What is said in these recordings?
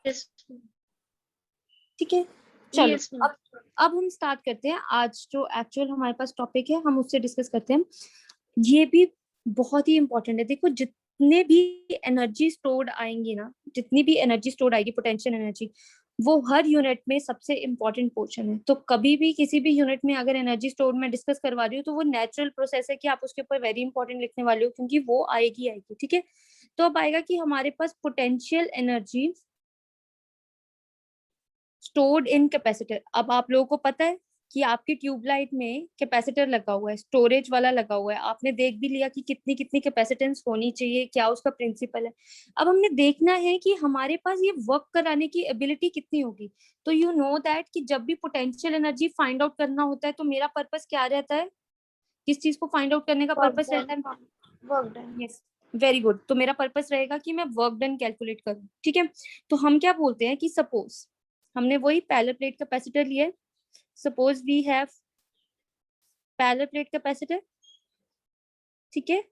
Yes ठीक है, चलो यस अब हम स्टार्ट करते हैं। आज जो एक्चुअल हमारे पास टॉपिक है हम उससे डिस्कस करते हैं। ये भी बहुत ही इंपॉर्टेंट है। देखो जितने भी एनर्जी स्टोर्ड आएंगी ना, जितनी भी एनर्जी स्टोर्ड आएगी, पोटेंशियल एनर्जी, वो हर यूनिट में सबसे इंपॉर्टेंट पोर्शन है। तो कभी भी किसी भी यूनिट में अगर एनर्जी स्टोर में डिस्कस करवा रही हो तो वो नेचुरल प्रोसेस है कि आप उसके ऊपर वेरी इंपॉर्टेंट लिखने वाले हो, क्योंकि वो आएगी आएगी। ठीक है, तो अब आएगा कि हमारे पास potential energy stored in capacitor. अब आप लोगों को पता है कि आपकी ट्यूबलाइट में कैपेसिटर लगा हुआ है, स्टोरेज वाला लगा हुआ है। आपने देख भी लिया कि कितनी कितनी कैपेसिटेंस होनी चाहिए, क्या उसका प्रिंसिपल है। अब हमने देखना है कि हमारे पास ये वर्क कराने की एबिलिटी कितनी होगी। तो यू नो दैट कि जब भी पोटेंशियल एनर्जी फाइंड आउट करना होता है तो मेरा पर्पस क्या रहता है, किस चीज को फाइंड आउट करने का पर्पस रहता है? Work done. Yes, very good. तो मेरा पर्पस रहेगा कि मैं वर्क डन कैलकुलेट करूं। ठीक है, तो हम क्या बोलते हैं कि सपोज हमने वही पैरेलल प्लेट कैपेसिटर लिया है। Suppose we have parallel plate capacitor. ठीक है,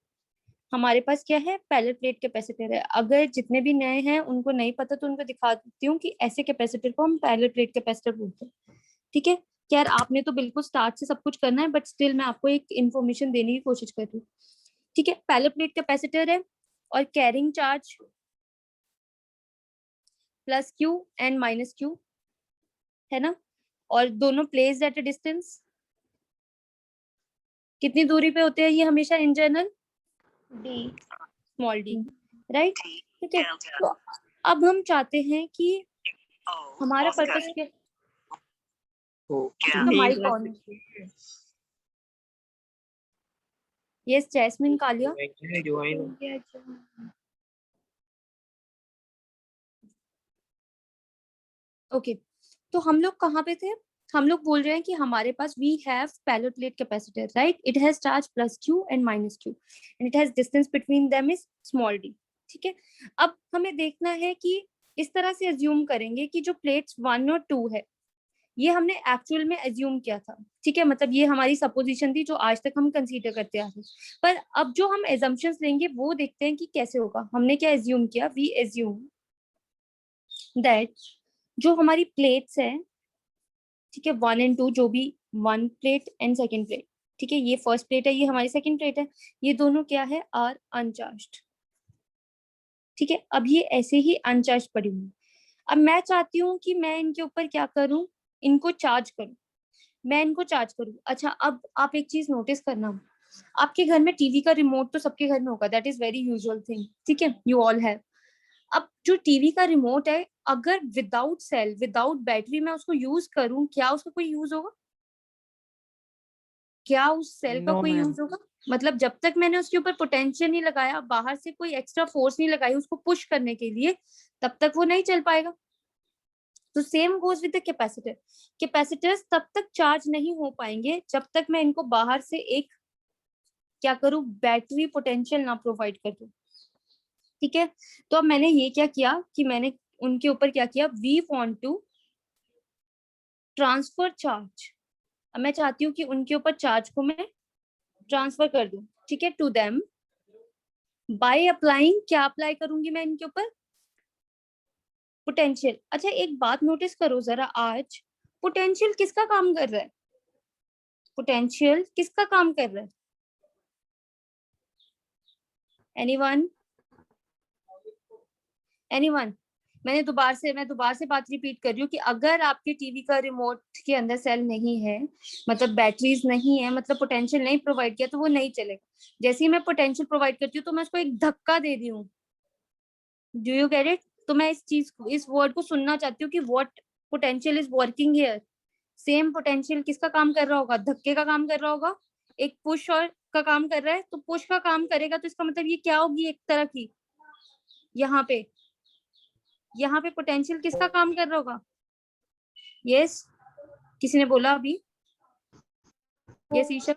हमारे पास क्या है, पैरेलल प्लेट कैपेसिटर है। अगर जितने भी नए हैं उनको नहीं पता तो उनको दिखा देती हूँ कि ऐसे कैपेसिटर को हम पैरेलल प्लेट कैपेसिटर बोलते हैं। ठीक है, यार आपने तो बिल्कुल स्टार्ट से सब कुछ करना है, बट स्टिल मैं आपको एक इन्फॉर्मेशन देने की कोशिश कर रही हूँ। ठीक है, पैरेलल प्लेट कैपेसिटर है और carrying charge plus Q and minus Q है ना, और दोनों प्लेस्ड एट अ डिस्टेंस। कितनी दूरी पे होते हैं ये हमेशा in general? D, small D, right. ठीक है, तो अब हम चाहते हैं कि हमारा पर्पस क्या, इसका माइक ऑन है। Yes Jasmine Kalia. ओके, तो हम लोग कहाँ पे थे? हम लोग बोल रहे हैं कि हमारे पास we have parallel plate capacitor, right. It has charge plus Q and minus Q and it has distance between them is small D. ठीक है, अब हमें देखना है कि इस तरह से अज्यूम करेंगे कि जो प्लेट्स 1 और 2 है ये हमने एक्चुअल में अज्यूम किया था। ठीक है, मतलब ये हमारी सपोजिशन थी जो आज तक हम कंसीडर करते आ रहे हैं। पर अब जो हम एजम्पशंस लेंगे वो देखते हैं कि कैसे होगा। हमने क्या एज्यूम किया, वी एज्यूम दैट जो हमारी प्लेट्स है, ठीक है, 1 एंड 2, जो भी 1 प्लेट एंड सेकेंड प्लेट, ठीक है, ये फर्स्ट प्लेट है, ये हमारी सेकेंड प्लेट है, ये दोनों क्या है, आर अनचार्ज्ड। ठीक है, अब ये ऐसे ही अनचार्ज पड़ी हुई। अब मैं चाहती हूँ कि मैं इनके ऊपर क्या करूँ, इनको चार्ज करूँ, मैं इनको चार्ज करूँ। अच्छा, अब आप एक चीज नोटिस करना, आपके घर में टीवी का रिमोट तो सबके घर में होगा, that is very usual thing. ठीक है, यू ऑल हैव। अब जो टीवी का रिमोट है, अगर विदाउट सेल विदाउट बैटरी मैं उसको यूज करूं, क्या उसका कोई यूज होगा? क्या उस सेल का कोई यूज होगा? मतलब जब तक मैंने उसके ऊपर पोटेंशियल नहीं लगाया, बाहर से कोई एक्स्ट्रा फोर्स नहीं लगाई उसको पुश करने के लिए, तब तक वो नहीं चल पाएगा। तो same goes with the capacitor. Capacitors तब तक चार्ज नहीं हो पाएंगे जब तक मैं इनको बाहर से एक क्या करूं, बैटरी पोटेंशियल ना प्रोवाइड कर दूं। ठीक है, तो अब मैंने ये क्या किया कि मैंने उनके ऊपर क्या किया, we want to transfer charge. अब मैं चाहती हूँ कि उनके ऊपर चार्ज को मैं ट्रांसफर कर दूं। ठीक है, टू देम बाय अप्लाइंग, क्या अप्लाई करूंगी मैं इनके ऊपर, पोटेंशियल। अच्छा एक बात नोटिस करो जरा, आज पोटेंशियल किसका काम कर रहा है, पोटेंशियल किसका काम कर रहा है? Anyone, anyone? मैं दोबारा से बात रिपीट कर रही हूँ कि अगर आपके टीवी का रिमोट के अंदर सेल नहीं है, मतलब बैटरीज नहीं है, मतलब पोटेंशियल नहीं प्रोवाइड किया, तो वो नहीं चलेगा। जैसे ही मैं पोटेंशियल प्रोवाइड करती हूँ तो मैं उसको एक धक्का दे दी हूँ। Do you get it? तो मैं इस चीज को, इस वर्ड को सुनना चाहती हूँ कि what potential is working here. Same potential किसका काम कर रहा होगा, धक्के का काम कर रहा होगा, एक पुश और का काम कर रहा है। तो पुश का काम करेगा तो इसका मतलब ये क्या होगी, एक तरह की यहाँ पे पोटेंशियल किसका काम कर रहा होगा? यस, किसी ने बोला अभी? Yes Isha,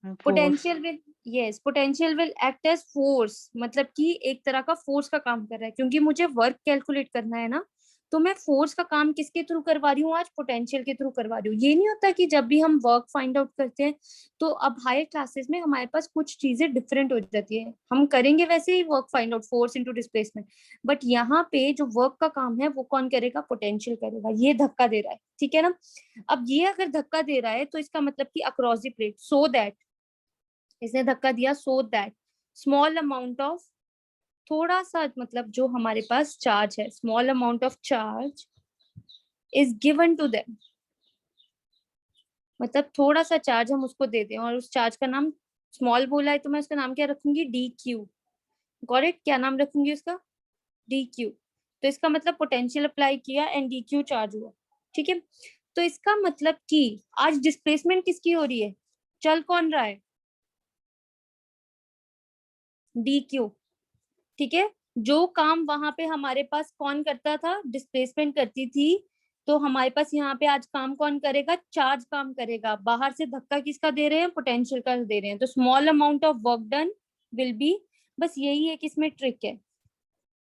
potential will, yes potential will act as force, मतलब कि एक तरह का फोर्स का काम कर रहा है, क्योंकि मुझे वर्क कैलकुलेट करना है ना। तो मैं फोर्स का काम किसके थ्रू करवा रही हूँ आज? पोटेंशियल के थ्रू करवा रही हूँ। ये नहीं होता कि जब भी हम वर्क फाइंड आउट करते हैं तो अब हायर क्लासेस में हमारे पास कुछ चीजें डिफरेंट हो जाती है, हम करेंगे वैसे ही work find out, force into displacement, but यहाँ पे जो वर्क का काम है वो कौन करेगा? पोटेंशियल करेगा। ये धक्का दे रहा है, ठीक है ना। अब ये अगर धक्का दे रहा है तो इसका मतलब कि across the plate, so that, इसने धक्का दिया so that small amount of, थोड़ा सा मतलब जो हमारे पास चार्ज है, small amount of charge is given to them, मतलब थोड़ा सा चार्ज हम उसको दे दें, और उस चार्ज का नाम स्मॉल बोला है तो मैं उसका नाम क्या रखूंगी? D Q. Got it? क्या नाम रखूंगी उसका? D Q. तो इसका मतलब पोटेंशियल अप्लाई किया एंड डी क्यू चार्ज हुआ, ठीक है। तो इसका मतलब कि आज डिस्प्लेसमेंट किसकी हो रही है? चल कौन रहा है? डी क्यू, ठीक है। जो काम वहां पे हमारे पास कौन करता था? डिस्प्लेसमेंट करती थी। तो हमारे पास यहाँ पे आज काम कौन करेगा? चार्ज काम करेगा। बाहर से धक्का किसका दे रहे हैं? पोटेंशियल का दे रहे हैं। तो small amount of work done will B, बस यही एक इसमें ट्रिक है,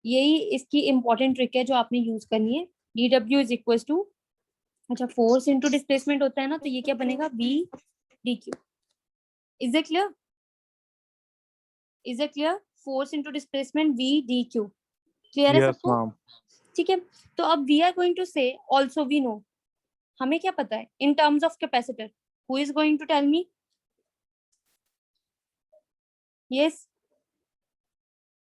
यही इसकी इंपॉर्टेंट ट्रिक है जो आपने यूज करनी है। D W is equal to, अच्छा फोर्स इंटू डिस्प्लेसमेंट होता है ना, तो ये क्या बनेगा? V D Q. Is it clear? Is it clear? Force into displacement V D Q. Clear है Yes, सबको? ma'am. ठीक है। तो अब we are going to say also we know, हमें क्या पता है in terms of capacitor? Who is going to tell me? Yes,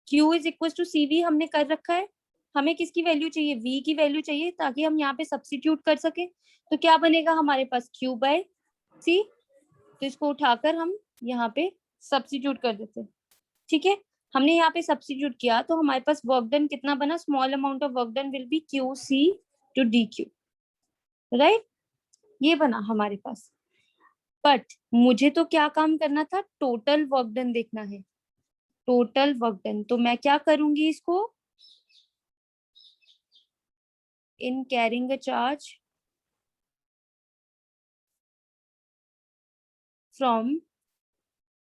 Q is equal to C we हमने कर रखा है। हमें किसकी वैल्यू चाहिए? V की वैल्यू चाहिए ताकि हम यहाँ पे सब्स्टिट्यूट कर सके। तो क्या बनेगा हमारे पास? Q बाय सी। तो इसको उठाकर हम यहाँ पे सब्स्टिट्यूट कर देते हैं, ठीक है। हमने यहाँ पे सब्स्टिट्यूट किया तो हमारे पास वर्क डन कितना बना? Small amount of work done will be Q C to D Q, right. ये बना हमारे पास। बट मुझे तो क्या काम करना था? टोटल वर्क डन देखना है, टोटल वर्क डन। तो मैं क्या करूंगी इसको? In carrying a charge from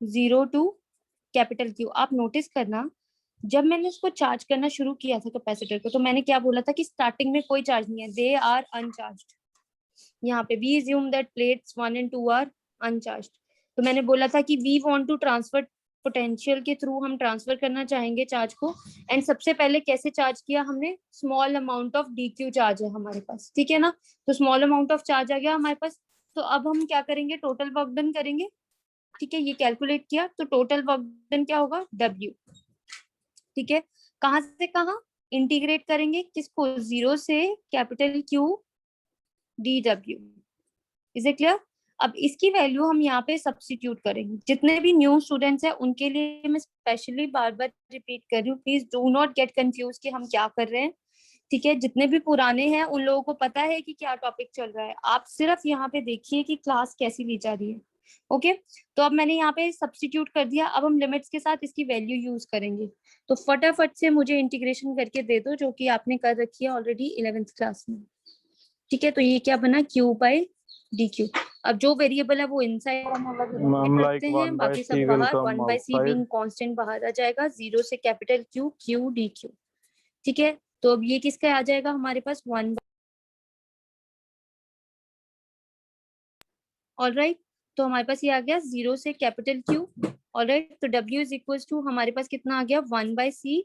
0 to capital Q. आप नोटिस करना, जब मैंने इसको चार्ज करना शुरू किया था कैपेसिटर को, तो मैंने क्या बोला था कि स्टार्टिंग में कोई चार्ज नहीं है, दे आर अनचार्ज्ड। यहाँ पे we assume that plates 1 and 2 are uncharged. तो मैंने बोला था कि we want to transfer, potential के थ्रू हम ट्रांसफर करना चाहेंगे चार्ज को। एंड सबसे पहले कैसे चार्ज किया हमने? Small amount of D Q charge है हमारे पास, ठीक है ना। तो स्मॉल अमाउंट ऑफ चार्ज आ गया हमारे पास। तो अब हम क्या करेंगे? टोटल वर्क डन करेंगे, ठीक है। ये कैलकुलेट किया तो टोटल वर्क डन क्या होगा? W, ठीक है। कहाँ से कहाँ इंटीग्रेट करेंगे? किसको? 0 से capital Q D W. Is it clear? अब इसकी वैल्यू हम यहाँ पे सब्स्टिट्यूट करेंगे। जितने भी न्यू स्टूडेंट्स हैं उनके लिए मैं स्पेशली बार बार रिपीट कर रही हूँ, please do not get confuse कि हम क्या कर रहे हैं, ठीक है। जितने भी पुराने हैं उन लोगों को पता है कि क्या टॉपिक चल रहा है। आप सिर्फ यहाँ पे देखिए कि क्लास कैसी ली जा रही है, ओके। तो अब मैंने यहाँ पे सब्स्टिट्यूट कर दिया। अब हम लिमिट्स के साथ इसकी वैल्यू यूज करेंगे। तो फटाफट से मुझे इंटीग्रेशन करके दे दो, जो कि आपने कर रखी है ऑलरेडी 11th क्लास में, ठीक है। तो ये क्या बना? Q by D Q. अब जो वेरिएबल है वो इनसाइड Ma'am, like रखते हैं, 1 by बाकी सब C will बाहर। come 1 by C outside. Being constant बाहर आ जाएगा, 0 से capital Q Q D Q, ठीक है। तो अब ये किसका आ जाएगा हमारे पास? 1। ऑलराइट, तो हमारे पास ये आ गया 0 से कैपिटल Q। ऑलराइट, तो W इज इक्वल टू हमारे पास कितना आ गया? 1 by C,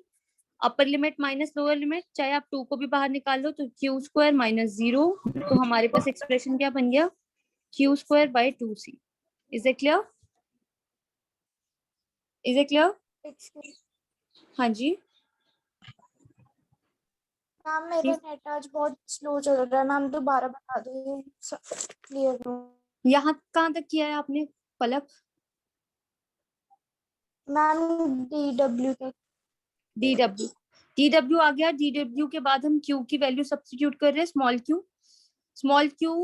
upper limit minus lower limit, चाहे आप 2 को भी बाहर निकाल लो तो क्यू स्क्वायर माइनस 0। तो हमारे पास एक्सप्रेशन क्या बन गया? Q square bye 2c। Is it clear? Is it clear? हाँ जी। मैम मेरा नेट आज बहुत स्लो चल रहा है, मैम दोबारा बता दो क्लियर हो। यहाँ कहाँ तक किया है आपने पलक? मैम DW तक। DW, DW आ गया। DW के बाद हम Q की वैल्यू सब्स्टिट्यूट कर रहे हैं, स्मॉल q। स्मॉल q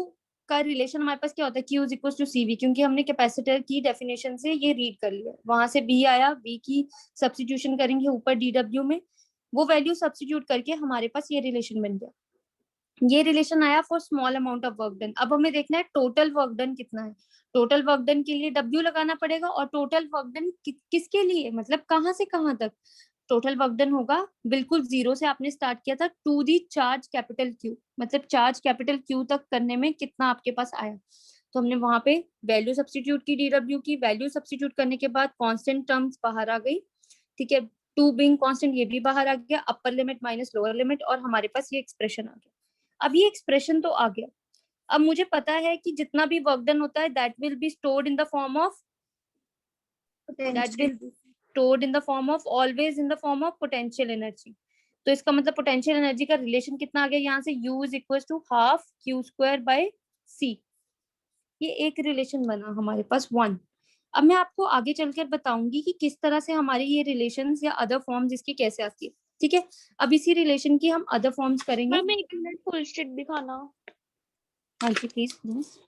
का रिलेशन हमारे पास क्या होता है? Q is equal to CV, क्योंकि हमने कैपेसिटर की डेफिनेशन से ये रीड कर लिया। वहां से B आया, B की सब्स्टिट्यूशन करेंगे ऊपर DW में, वो वैल्यू सब्स्टिट्यूट करके हमारे पास ये रिलेशन बन गया। ये रिलेशन आया for small amount of work done. अब हमें देखना है टोटल वर्क डन कितना है। टोटल वर्क डन के लिए W लगाना पड़ेगा, और टोटल वर्क डन किसके लिए, मतलब कहाँ से कहाँ तक? टोटल वर्क डन होगा बिल्कुल जीरो से आपने स्टार्ट किया था to the charge capital Q, मतलब चार्ज कैपिटल क्यू तक करने में कितना आपके पास आया। तो हमने वहां पे वैल्यू सब्स्टिट्यूट की, डीडब्ल्यू की वैल्यू सब्स्टिट्यूट करने के बाद कांस्टेंट टर्म्स बाहर आ गई, ठीक है, टू बिंग कांस्टेंट ये भी बाहर आ गया, अपर लिमिट माइनस लोअर लिमिट, और हमारे पास ये एक्सप्रेशन आ गया। अब ये एक्सप्रेशन तो आ गया, अब मुझे पता है कि जितना भी वर्क डन होता है that will be stored in the form of that will be stored in the form of always in the form of potential energy। तो इसका मतलब पोटेंशियल एनर्जी का रिलेशन कितना आ गया यहाँ से, U is equal to half Q square by C. ये एक रिलेशन बना हमारे पास वन। अब मैं आपको आगे चलकर बताऊंगी कि किस तरह से हमारे ये रिलेशंस या अदर फॉर्म्स इसकी कैसे आती है, ठीक है। अब इसी रिलेशन की हम अदर फॉर्म्स करेंगे। मैम एक मिनट फुल शीट दिखाना। हाँ जी प्लीज प्लीज।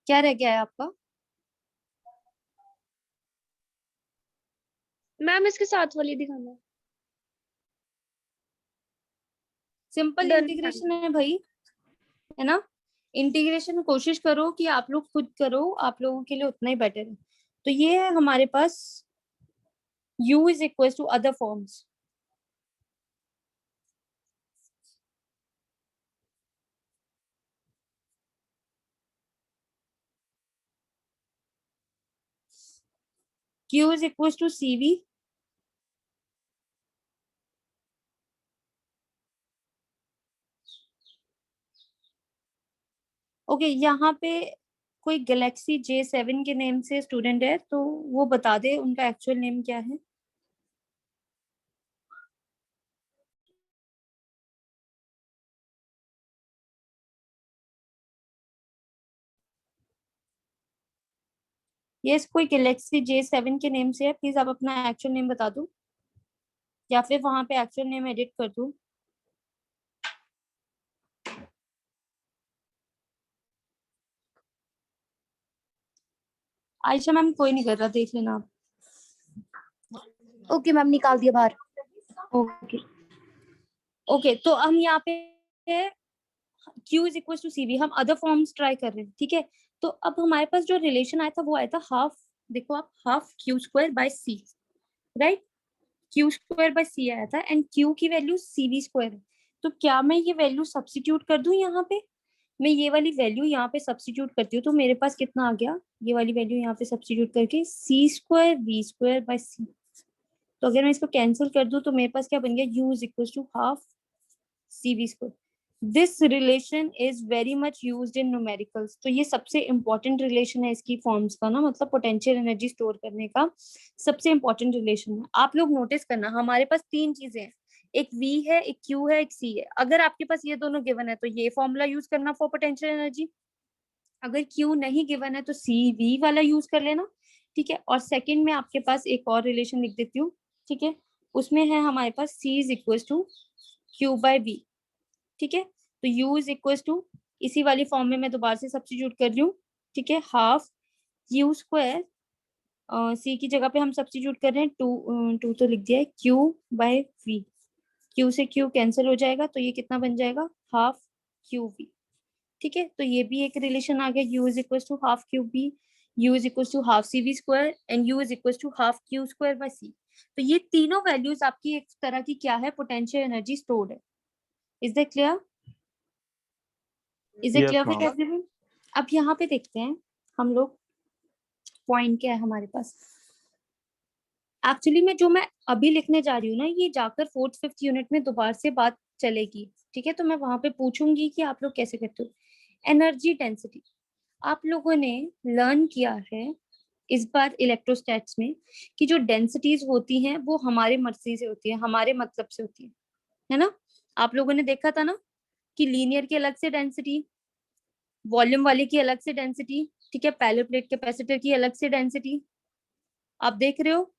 क्या रह गया है आपका? मैम इसके साथ वाली दिखाना। Simple done. इंटीग्रेशन है भाई, है ना। इंटीग्रेशन कोशिश करो कि आप लोग खुद करो, आप लोगों के लिए उतना ही बेटर है। तो ये है हमारे पास u is equal to other forms. q is equal to cv, okay. यहाँ पे कोई गैलेक्सी J7 के नेम से स्टूडेंट है तो वो बता दे उनका एक्चुअल नेम क्या है। यस, कोई गैलेक्सी J7 के नेम से है, प्लीज आप अपना एक्चुअल नेम बता दो या फिर वहां पे एक्चुअल नेम एडिट कर दो। आयशा मैम कोई नहीं कर रहा, देख लेना आप। ओके मैम, निकाल दिया बाहर। ओके ओके, तो हम यहाँ पे Q is equal to CV, हम अदर फॉर्म्स ट्राई कर रहे हैं, ठीक है। तो अब हमारे पास जो रिलेशन आया था वो आया था हाफ, देखो आप, half Q square by C, right. Q square by C आया था एंड क्यू की वैल्यू CV स्क्वायर है। तो क्या मैं ये वैल्यू सब्स्टिट्यूट कर दूं यहाँ पे, मैं ये वाली वैल्यू यहाँ पे सब्स्टिट्यूट करती हूँ तो मेरे पास कितना आ गया, ये वाली वैल्यू यहाँ पे सब्स्टिट्यूट करके सी स्क्वायर वी स्क्वायर बाय सी। तो अगर मैं इसको कैंसिल कर दूं तो मेरे पास क्या बन गया, U is equal to half CV square. This relation is very much used in numericals. तो ये सबसे इंपॉर्टेंट रिलेशन है इसकी फॉर्म्स का ना, मतलब पोटेंशियल एनर्जी स्टोर करने का सबसे इंपॉर्टेंट रिलेशन है। आप लोग नोटिस करना, हमारे पास तीन चीजें हैं, एक V है, एक Q है, एक C है। अगर आपके पास ये दोनों गिवन है तो ये फॉर्मूला यूज करना फॉर पोटेंशियल एनर्जी, अगर Q नहीं गिवन है तो CV वाला यूज कर लेना, ठीक है। और सेकंड में आपके पास एक और रिलेशन लिख देती हूँ, ठीक है, उसमें है हमारे पास C is equal to Q by V, ठीक है। तो U इज इक्वल टू, इसी वाली फॉर्म में मैं दोबारा से सब्स्टिट्यूट कर रही हूँ, ठीक है, हाफ Q स्क्वायर, C की जगह पे हम सब्स्टिट्यूट कर रहे हैं टू तो लिख दिया है, Q बाय V। Q से Q कैंसिल हो जाएगा तो ये कितना बन जाएगा, हाफ QV, ठीक है। तो ये भी एक रिलेशन आ गया, U is equal to half QV, U is equal to half CV square and U is equal to half Q square by C। तो ये तीनों वैल्यूज आपकी एक तरह की क्या है, पोटेंशियल एनर्जी स्टोर्ड है। Is that clear? Is it Yes, clear with ma'am. Everyone? अब यहाँ पे देखते हैं हम लोग, पॉइंट क्या है हमारे पास। एक्चुअली में जो मैं अभी लिखने जा रही हूँ ना, ये जाकर फोर्थ फिफ्थ यूनिट में दोबारा से बात चलेगी, ठीक है। तो मैं वहां पे पूछूंगी कि आप लोग कैसे करते हो। एनर्जी डेंसिटी आप लोगों ने लर्न किया है इस बार इलेक्ट्रोस्टैट्स में कि जो डेंसिटीज होती हैं वो हमारे मर्जी से होती है, हमारे मतलब से होती है ना। आप लोगों ने देखा था ना कि लीनियर की अलग से डेंसिटी, वॉल्यूम वाले की अलग से डेंसिटी, ठीक है, पैरेलल प्लेट कैपेसिटर की अलग से डेंसिटी, आप देख रहे हो,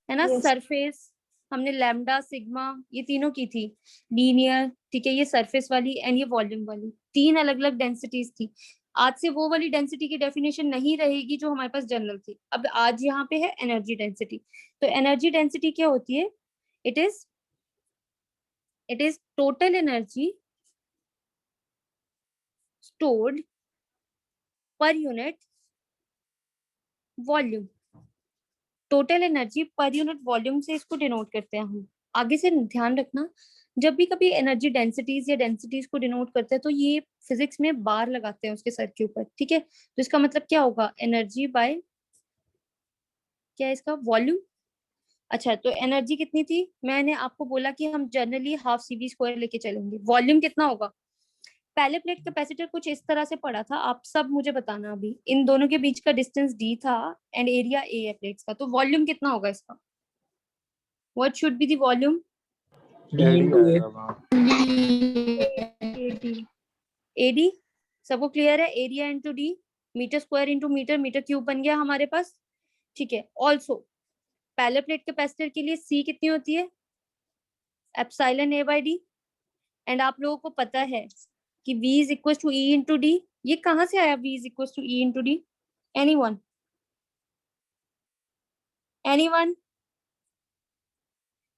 है ना। Yes. सरफेस हमने लैम्डा सिग्मा ये तीनों की थी, लीनियर, ठीक है, ये सरफेस वाली एंड ये वॉल्यूम वाली, तीन अलग अलग डेंसिटीज थी। आज से वो वाली डेंसिटी की डेफिनेशन नहीं रहेगी जो हमारे पास जनरल थी, अब आज यहाँ पे है एनर्जी डेंसिटी। तो एनर्जी डेंसिटी क्या होती है, it is total energy stored per unit volume. Total energy per unit volume से इसको डिनोट करते हैं हम। आगे से ध्यान रखना, जब भी कभी एनर्जी डेंसिटीज या डेंसिटीज को डिनोट करते हैं तो ये फिजिक्स में बार लगाते हैं उसके सर के ऊपर, ठीक है। तो इसका मतलब क्या होगा, एनर्जी बाय क्या है इसका, वॉल्यूम। अच्छा, तो एनर्जी कितनी थी, मैंने आपको बोला कि हम जनरली हाफ सीवी स्क्वायर लेके चलेंगे। वॉल्यूम कितना होगा, पहले प्लेट कैपेसिटर कुछ इस तरह से पड़ा था, आप सब मुझे बताना। अभी इन दोनों के बीच का डिस्टेंस d था एंड एरिया a है प्लेट्स का, तो वॉल्यूम कितना होगा इसका, what should be the volume, D into A. AD. सबको क्लियर है, area into D, metre square into metre, metre cube बन गया हमारे पास, ठीक है। ऑल्सो पहले प्लेट कैपेसिटर के लिए सी कितनी होती है, epsilon A by D. And आप लोगों को पता है कि V is equal to E into D. ये कहाँ से आया V is equal to E into D, anyone anyone,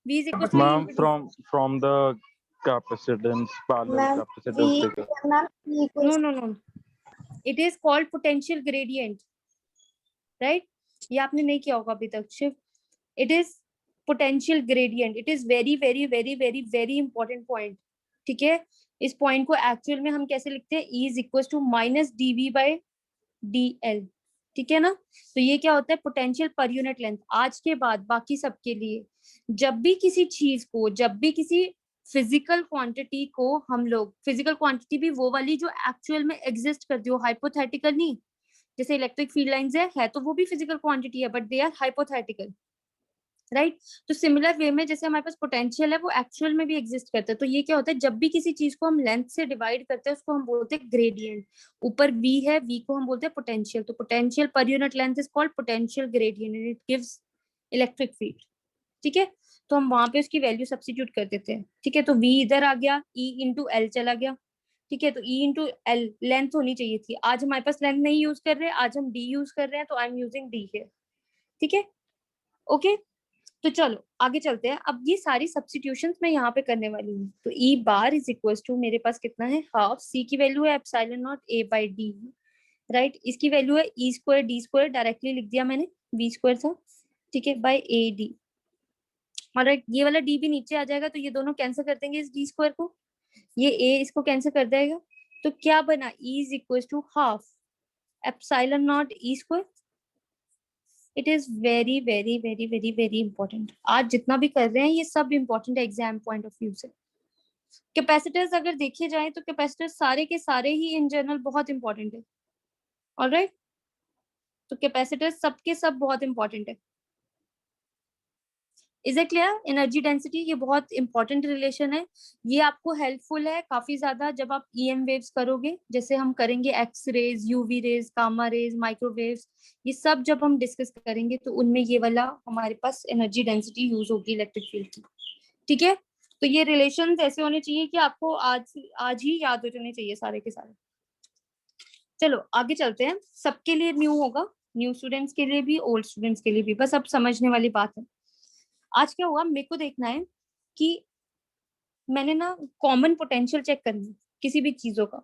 V is equal to Ma'am, from the capacitance, parallel ma'am capacitance V figure. Ma'am E को no no no, it is called potential gradient, right. ये आपने नहीं किया होगा अभी तक Shiv, it is potential gradient, it is very very very very very important point, ठीक है। इस पॉइंट को एक्चुअल में हम कैसे लिखते हैं, E is equal to minus dV by dl, ठीक है ना। तो ये क्या होता है, पोटेंशियल पर यूनिट लेंथ। आज के बाद बाकी सबके लिए जब भी किसी चीज को, जब भी किसी फिजिकल क्वांटिटी को हम लोग, फिजिकल क्वांटिटी भी वो वाली जो एक्चुअल में एग्जिस्ट करती हो, हाइपोथेटिकल नहीं। जैसे इलेक्ट्रिक फील्ड लाइंस है तो वो भी फिजिकल क्वांटिटी है but they are hypothetical, right. तो सिमिलर वे में जैसे हमारे पास पोटेंशियल है वो एक्चुअल में भी एग्जिस्ट करता है। तो ये क्या होता है, जब भी किसी चीज को हम लेंथ से डिवाइड करते हैं उसको हम बोलते हैं ग्रेडियंट। ऊपर v है, v को हम बोलते हैं पोटेंशियल, तो potential per unit length is called potential gradient and it gives electric field, ठीक है। तो हम वहां पे उसकी वैल्यू सब्स्टिट्यूट कर देते हैं, ठीक है। तो v इधर आ गया, e इंटू एल चला गया, ठीक है। तो E इंटू एल लेंथ होनी चाहिए थी, आज हमारे पास लेंथ नहीं यूज कर रहे, आज हम D यूज कर रहे हैं, तो I am using D here, ठीक है, ओके। तो चलो आगे चलते हैं। अब ये सारी सब्स्टिट्यूशंस मैं यहाँ पे करने वाली हूँ। तो E bar is equal to मेरे पास कितना है, हाफ, C की वैल्यू है epsilon not A by D, right. इसकी वैल्यू है E square D square, directly लिख दिया मैंने, V स्क्वायर था, ठीक है, बाई ए डी। और ये वाला D भी नीचे आ जाएगा तो ये दोनों कैंसिल कर देंगे इस D स्क्वायर को, ये A इसको कैंसिल कर देगा। तो क्या बना, E is equal to half epsilon not E square. It is very very very very very important. आज जितना भी कर रहे हैं ये सब इंपॉर्टेंट है एग्जाम पॉइंट ऑफ व्यू से। कैपेसिटर्स अगर देखे जाए तो कैपेसिटर्स सारे के सारे ही इन जनरल बहुत इंपॉर्टेंट है, ऑलराइट। तो कैपेसिटर्स सबके सब बहुत इंपॉर्टेंट है। Is it clear, energy density ये बहुत इंपॉर्टेंट रिलेशन है, ये आपको हेल्पफुल है काफी ज्यादा जब आप EM वेव्स करोगे, जैसे हम करेंगे X rays, UV rays, gamma rays, microwaves, ये सब जब हम डिस्कस करेंगे तो उनमें ये वाला हमारे पास एनर्जी डेंसिटी यूज होगी इलेक्ट्रिक फील्ड की, ठीक है। तो ये रिलेशन ऐसे होने चाहिए कि आपको आज ही याद हो जाने चाहिए सारे के सारे। चलो आगे चलते हैं, सबके लिए न्यू होगा, न्यू स्टूडेंट्स के लिए भी, ओल्ड स्टूडेंट्स के लिए भी, बस अब समझने वाली बात है। आज क्या हुआ, मेरे को देखना है कि मैंने ना कॉमन पोटेंशियल चेक करनी है किसी भी चीजों का।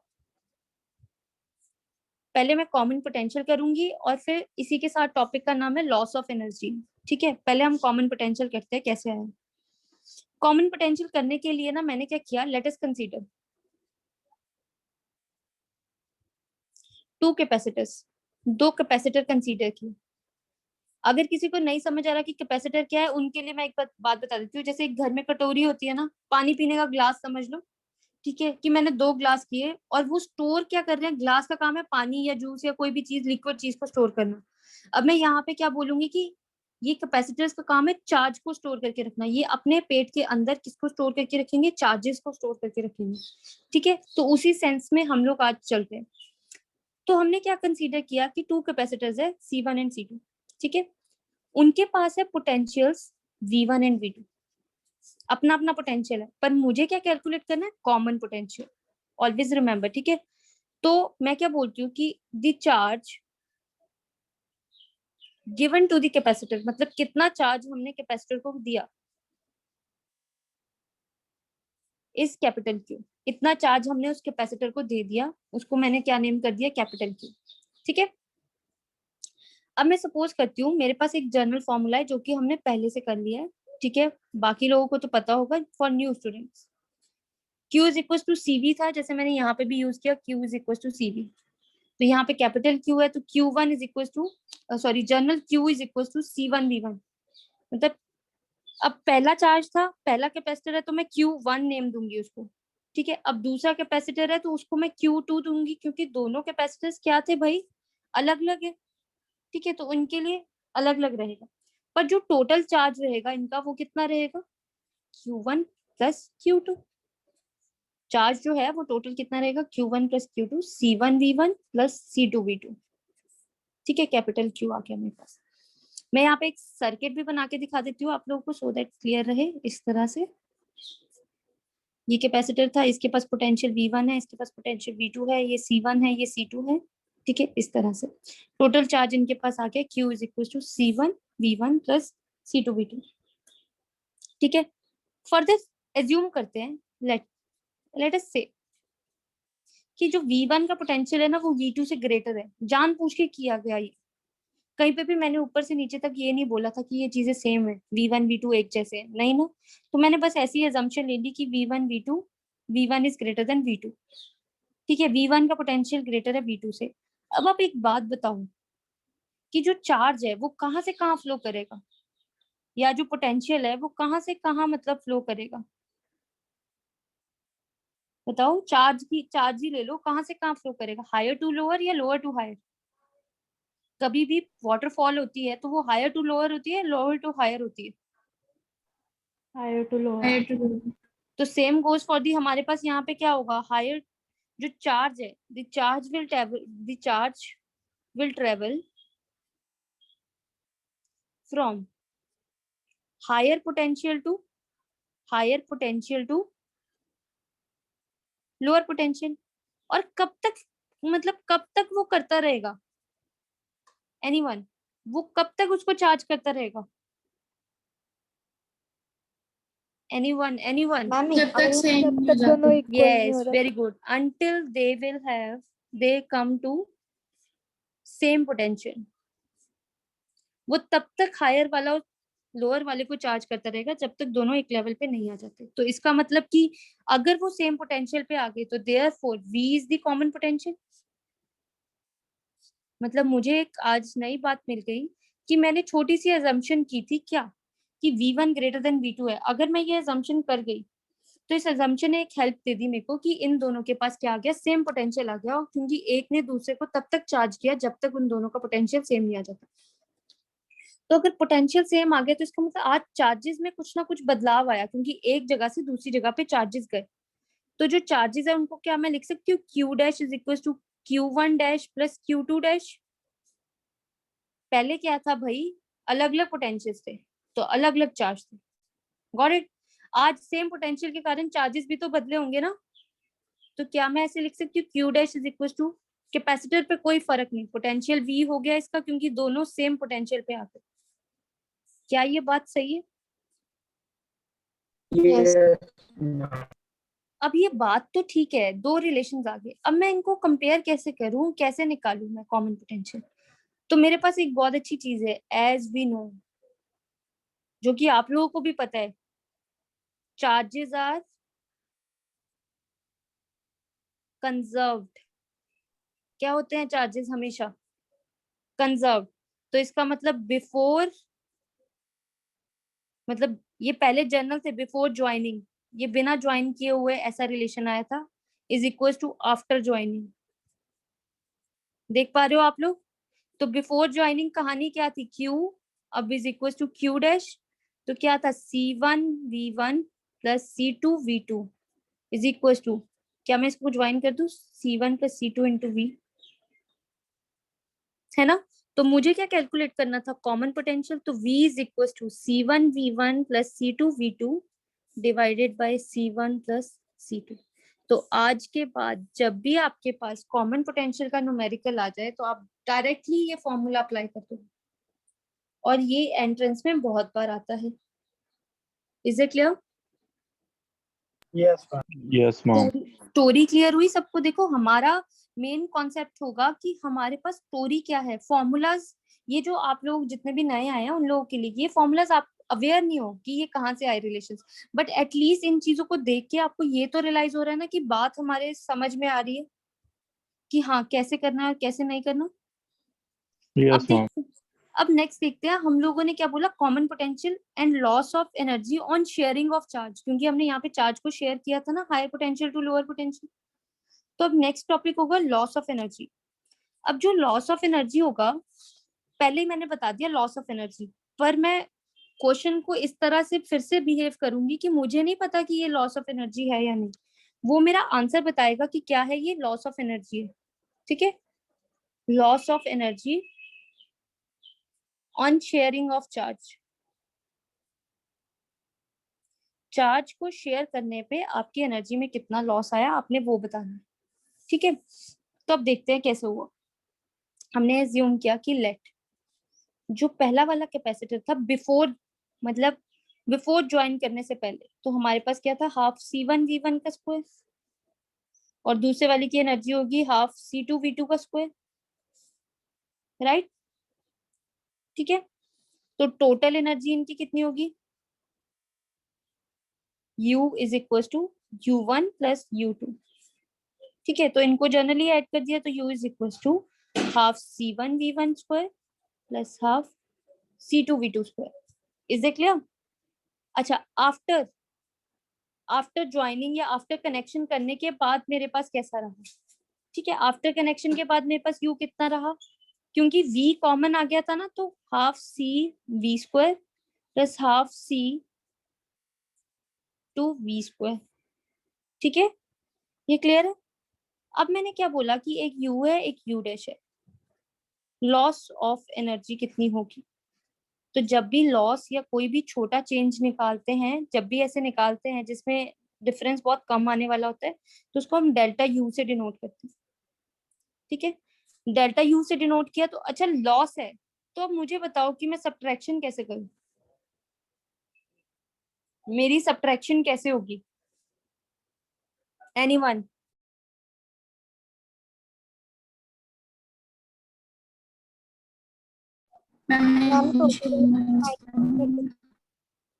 पहले मैं कॉमन पोटेंशियल करूंगी और फिर इसी के साथ टॉपिक का नाम है लॉस ऑफ एनर्जी, ठीक है। पहले हम कॉमन पोटेंशियल करते हैं कैसे आया। कॉमन पोटेंशियल करने के लिए ना मैंने क्या किया, let us consider two capacitors, दो कैपेसिटर कंसीडर किए। अगर किसी को नहीं समझ आ रहा कि कैपेसिटर क्या है, उनके लिए मैं एक बात बता देती हूँ। जैसे एक घर में कटोरी होती है ना, पानी पीने का ग्लास समझ लो, ठीक है, कि मैंने 2 ग्लास किए और वो स्टोर क्या कर रहे हैं, ग्लास का काम है पानी या जूस या कोई भी चीज, लिक्विड चीज को स्टोर करना। अब मैं यहाँ पे क्या बोलूंगी कि ये कैपेसिटर्स का काम है चार्ज को स्टोर करके रखना। ये अपने पेट के अंदर किसको स्टोर करके रखेंगे, चार्जेस को स्टोर करके रखेंगे, ठीक है। तो उसी सेंस में हम लोग आज चलते हैं। तो हमने क्या कंसीडर किया कि 2 कैपेसिटर्स है C1 एंड C2, ठीक है। उनके पास है पोटेंशियल्स V1 एंड V2, अपना अपना पोटेंशियल है, पर मुझे क्या कैलकुलेट करना है, कॉमन पोटेंशियल, ऑलवेज रिमेंबर, ठीक है। तो मैं क्या बोलती हूँ कि the charge given to the capacitor, मतलब कितना चार्ज हमने कैपेसिटर को दिया, इस कैपिटल Q, इतना चार्ज हमने उस कैपेसिटर को दे दिया, उसको मैंने क्या नेम कर दिया, कैपिटल Q, ठीक है। अब मैं सपोज करती हूँ मेरे पास एक जनरल फॉर्मूला है जो कि हमने पहले से कर लिया है, ठीक है, बाकी लोगों को तो पता होगा for new students. Q is equal to CV था, जैसे मैंने यहाँ पे भी यूज किया Q is equal to CV। तो यहाँ पे कैपिटल Q है तो Q1 is equal to sorry general Q is equal to C1V1। मतलब अब पहला चार्ज था, पहला कैपेसिटर है तो मैं Q1 नेम दूंगी उसको, ठीक है। अब दूसरा कैपेसिटर है तो उसको मैं Q2 दूंगी, क्योंकि दोनों कैपेसिटर्स क्या थे भाई, अलग अलग है, ठीक है, तो उनके लिए अलग अलग रहेगा। पर जो टोटल चार्ज रहेगा इनका वो कितना रहेगा, Q1 प्लस Q2। चार्ज जो है वो टोटल कितना रहेगा, Q1 plus Q2, C1V1 plus C2V2, ठीक है, कैपिटल Q आ गया मेरे पास। मैं यहाँ पे एक सर्किट भी बना के दिखा देती हूँ आप लोगों को, सो दैट क्लियर रहे। इस तरह से ये कैपेसिटर था, इसके पास पोटेंशियल V1 है, इसके पास पोटेंशियल V2 है, ये C1 है, ये C2 है, ठीक है। इस तरह से टोटल चार्ज इनके पास आ गया Q is equal to C1V1 plus C2V2, ठीक है। फर्दर एज्यूम करते हैं, लेट अस से कि जो V1 का पोटेंशियल है ना वो V2 से ग्रेटर है, जानबूझ के किया गया ये, कहीं पे भी मैंने ऊपर से नीचे तक ये नहीं बोला था कि ये चीजें सेम है, V1 V2 एक जैसे है, नहीं ना। तो मैंने बस ऐसी अजम्पशन ले ली कि V1 is greater than V2, ठीक है, V1 का पोटेंशियल ग्रेटर है V2 से। अब आप एक बात बताओ कि जो चार्ज है वो कहाँ से कहाँ फ्लो करेगा, या जो पोटेंशियल है वो कहाँ से कहाँ मतलब फ्लो करेगा, बताओ। चार्ज ही ले लो, कहाँ से कहाँ फ्लो करेगा, हायर टू लोअर या लोअर टू हायर। कभी भी वाटरफॉल होती है तो वो हायर टू लोअर होती है, लोअर टू हायर होती है, हायर टू लोअर। तो सेम गोज फॉर दी, हमारे पास यहाँ पे क्या होगा, हायर जो चार्ज है, the charge will travel from higher potential to lower potential. और कब तक, मतलब कब तक वो करता रहेगा, एनीवन, वो कब तक उसको चार्ज करता रहेगा, एनीवन मैम जब तक सेम जब नहीं तक हो दोनों जाते। इक्वल नहीं हो yes रहे। very good, until they come to same potential। वो तब तक हायर वाला और लोअर वाले को चार्ज करता रहेगा जब तक दोनों एक लेवल पे नहीं आ जाते। तो इसका मतलब कि अगर वो सेम पोटेंशियल पे आ गए तो therefore V is the common potential. मतलब मुझे एक आज नई बात मिल गई कि मैंने छोटी सी अजम्पशन की थी क्या, कि V1 ग्रेटर देन V2 है। अगर मैं ये अजम्पशन कर गई तो इस अजम्पशन ने एक हेल्प दे दी मेरे को कि इन दोनों के पास क्या आ गया, सेम पोटेंशियल आ गया, और क्योंकि एक ने दूसरे को तब तक चार्ज किया जब तक उन दोनों का पोटेंशियल सेम नहीं आ जाता। तो अगर पोटेंशियल सेम आ गया तो इसका मतलब आज चार्जेस में कुछ ना कुछ बदलाव आया, क्योंकि एक जगह से दूसरी जगह पे चार्जेस गए। तो जो चार्जेस है उनको क्या मैं लिख सकती हूँ, Q dash is equal to Q1 dash plus Q2 dash. पहले क्या था भाई, अलग अलग पोटेंशियल थे तो अलग अलग चार्ज थे, गॉट इट। आज सेम पोटेंशियल के कारण चार्जेस भी तो बदले होंगे ना, तो क्या मैं ऐसे लिख सकती हूँ Q dash is equal to, capacitor पे कोई फर्क नहीं, पोटेंशियल V हो गया इसका क्योंकि दोनों सेम पोटेंशियल पे आते। क्या ये बात सही है? यस। अब ये बात तो ठीक है, दो रिलेशंस आ गए, अब मैं इनको कंपेयर कैसे करूं, कैसे निकालूं मैं कॉमन पोटेंशियल। तो मेरे पास एक बहुत अच्छी चीज है, एज वी नो, जो कि आप लोगों को भी पता है, चार्जेस आर कंजर्व्ड। क्या होते हैं चार्जेस, हमेशा कंजर्व्ड। तो इसका मतलब बिफोर, मतलब ये पहले जनरल थे बिफोर ज्वाइनिंग, ये बिना ज्वाइन किए हुए ऐसा रिलेशन आया था, is equal to after joining. देख पा रहे हो आप लोग? तो बिफोर ज्वाइनिंग कहानी क्या थी, Q अब is equal to Q dash, तो क्या था C1V1 plus C2V2 is equal to, क्या मैं इसको ज्वाइन कर दूं, C1 plus C2 into V, है ना। तो मुझे क्या कैलकुलेट करना था, कॉमन पोटेंशियल। तो V is equal to C1V1 plus C2V2 divided by C1 plus C2। तो आज के बाद जब भी आपके पास कॉमन पोटेंशियल का न्यूमेरिकल आ जाए तो आप डायरेक्टली ये फॉर्मूला अप्लाई कर दो, और ये एंट्रेंस में बहुत बार आता है। Is it clear? Yes, ma'am. Story clear हुई सबको? देखो हमारा मेन कॉन्सेप्ट होगा कि हमारे पास स्टोरी क्या है, फॉर्मूलाज ये जो आप लोग जितने भी नए आए हैं उन लोगों के लिए ये फॉर्मूलाज आप अवेयर नहीं हो कि ये कहाँ से आए रिलेशंस, बट एटलीस्ट इन चीजों को देख के आपको ये तो रियलाइज हो रहा है ना कि बात हमारे समझ में आ रही है कि हाँ कैसे करना है और कैसे नहीं करना। Yes, अब ma'am. देखते अब नेक्स्ट देखते हैं हम लोगों ने क्या बोला, common potential and loss of energy on sharing of charge, क्योंकि हमने यहाँ पे चार्ज को शेयर किया था ना, higher potential to lower potential. तो अब नेक्स्ट टॉपिक होगा लॉस ऑफ एनर्जी। अब जो लॉस ऑफ एनर्जी होगा, पहले ही मैंने बता दिया लॉस ऑफ एनर्जी, पर मैं क्वेश्चन को इस तरह से फिर से बिहेव करूंगी कि मुझे नहीं पता कि ये लॉस ऑफ एनर्जी है या नहीं, वो मेरा आंसर बताएगा कि क्या है ये लॉस ऑफ एनर्जी है। ठीक है, loss of energy on sharing of charge, charge को शेयर करने पे आपकी एनर्जी में कितना लॉस आया आपने वो बताना है। ठीक है, तो अब देखते हैं कैसे हुआ। हमने एज्यूम किया कि लेट जो पहला वाला कैपेसिटर था बिफोर, मतलब बिफोर ज्वाइन करने से पहले, तो हमारे पास क्या था, हाफ C1V1 का स्क्वायर, और दूसरे वाली की एनर्जी होगी हाफ C2V2 का स्क्वायर, राइट। ठीक है, तो टोटल एनर्जी इनकी कितनी होगी, U is equal to U1 plus U2। ठीक है, तो इनको जनरली ऐड कर दिया तो U is equal to half C1V1 square plus half C2V2 square. Is it clear? अच्छा, आफ्टर आफ्टर ज्वाइनिंग या आफ्टर कनेक्शन करने के बाद मेरे पास कैसा रहा। ठीक है, आफ्टर कनेक्शन के बाद मेरे पास U कितना रहा, क्योंकि V कॉमन आ गया था ना, तो half CV square plus half C2V square. ठीक है, ये क्लियर है? अब मैंने क्या बोला कि एक U है एक U डैश है, लॉस ऑफ एनर्जी कितनी होगी। तो जब भी लॉस या कोई भी छोटा चेंज निकालते हैं, जब भी ऐसे निकालते हैं जिसमें डिफरेंस बहुत कम आने वाला होता है, तो उसको हम डेल्टा U से डिनोट करते हैं। ठीक है, डेल्टा U से डिनोट किया तो अच्छा लॉस है, तो अब मुझे बताओ कि मैं सब्ट्रैक्शन कैसे करूं, मेरी सब्ट्रैक्शन कैसे होगी, एनीवन? मैम टोटल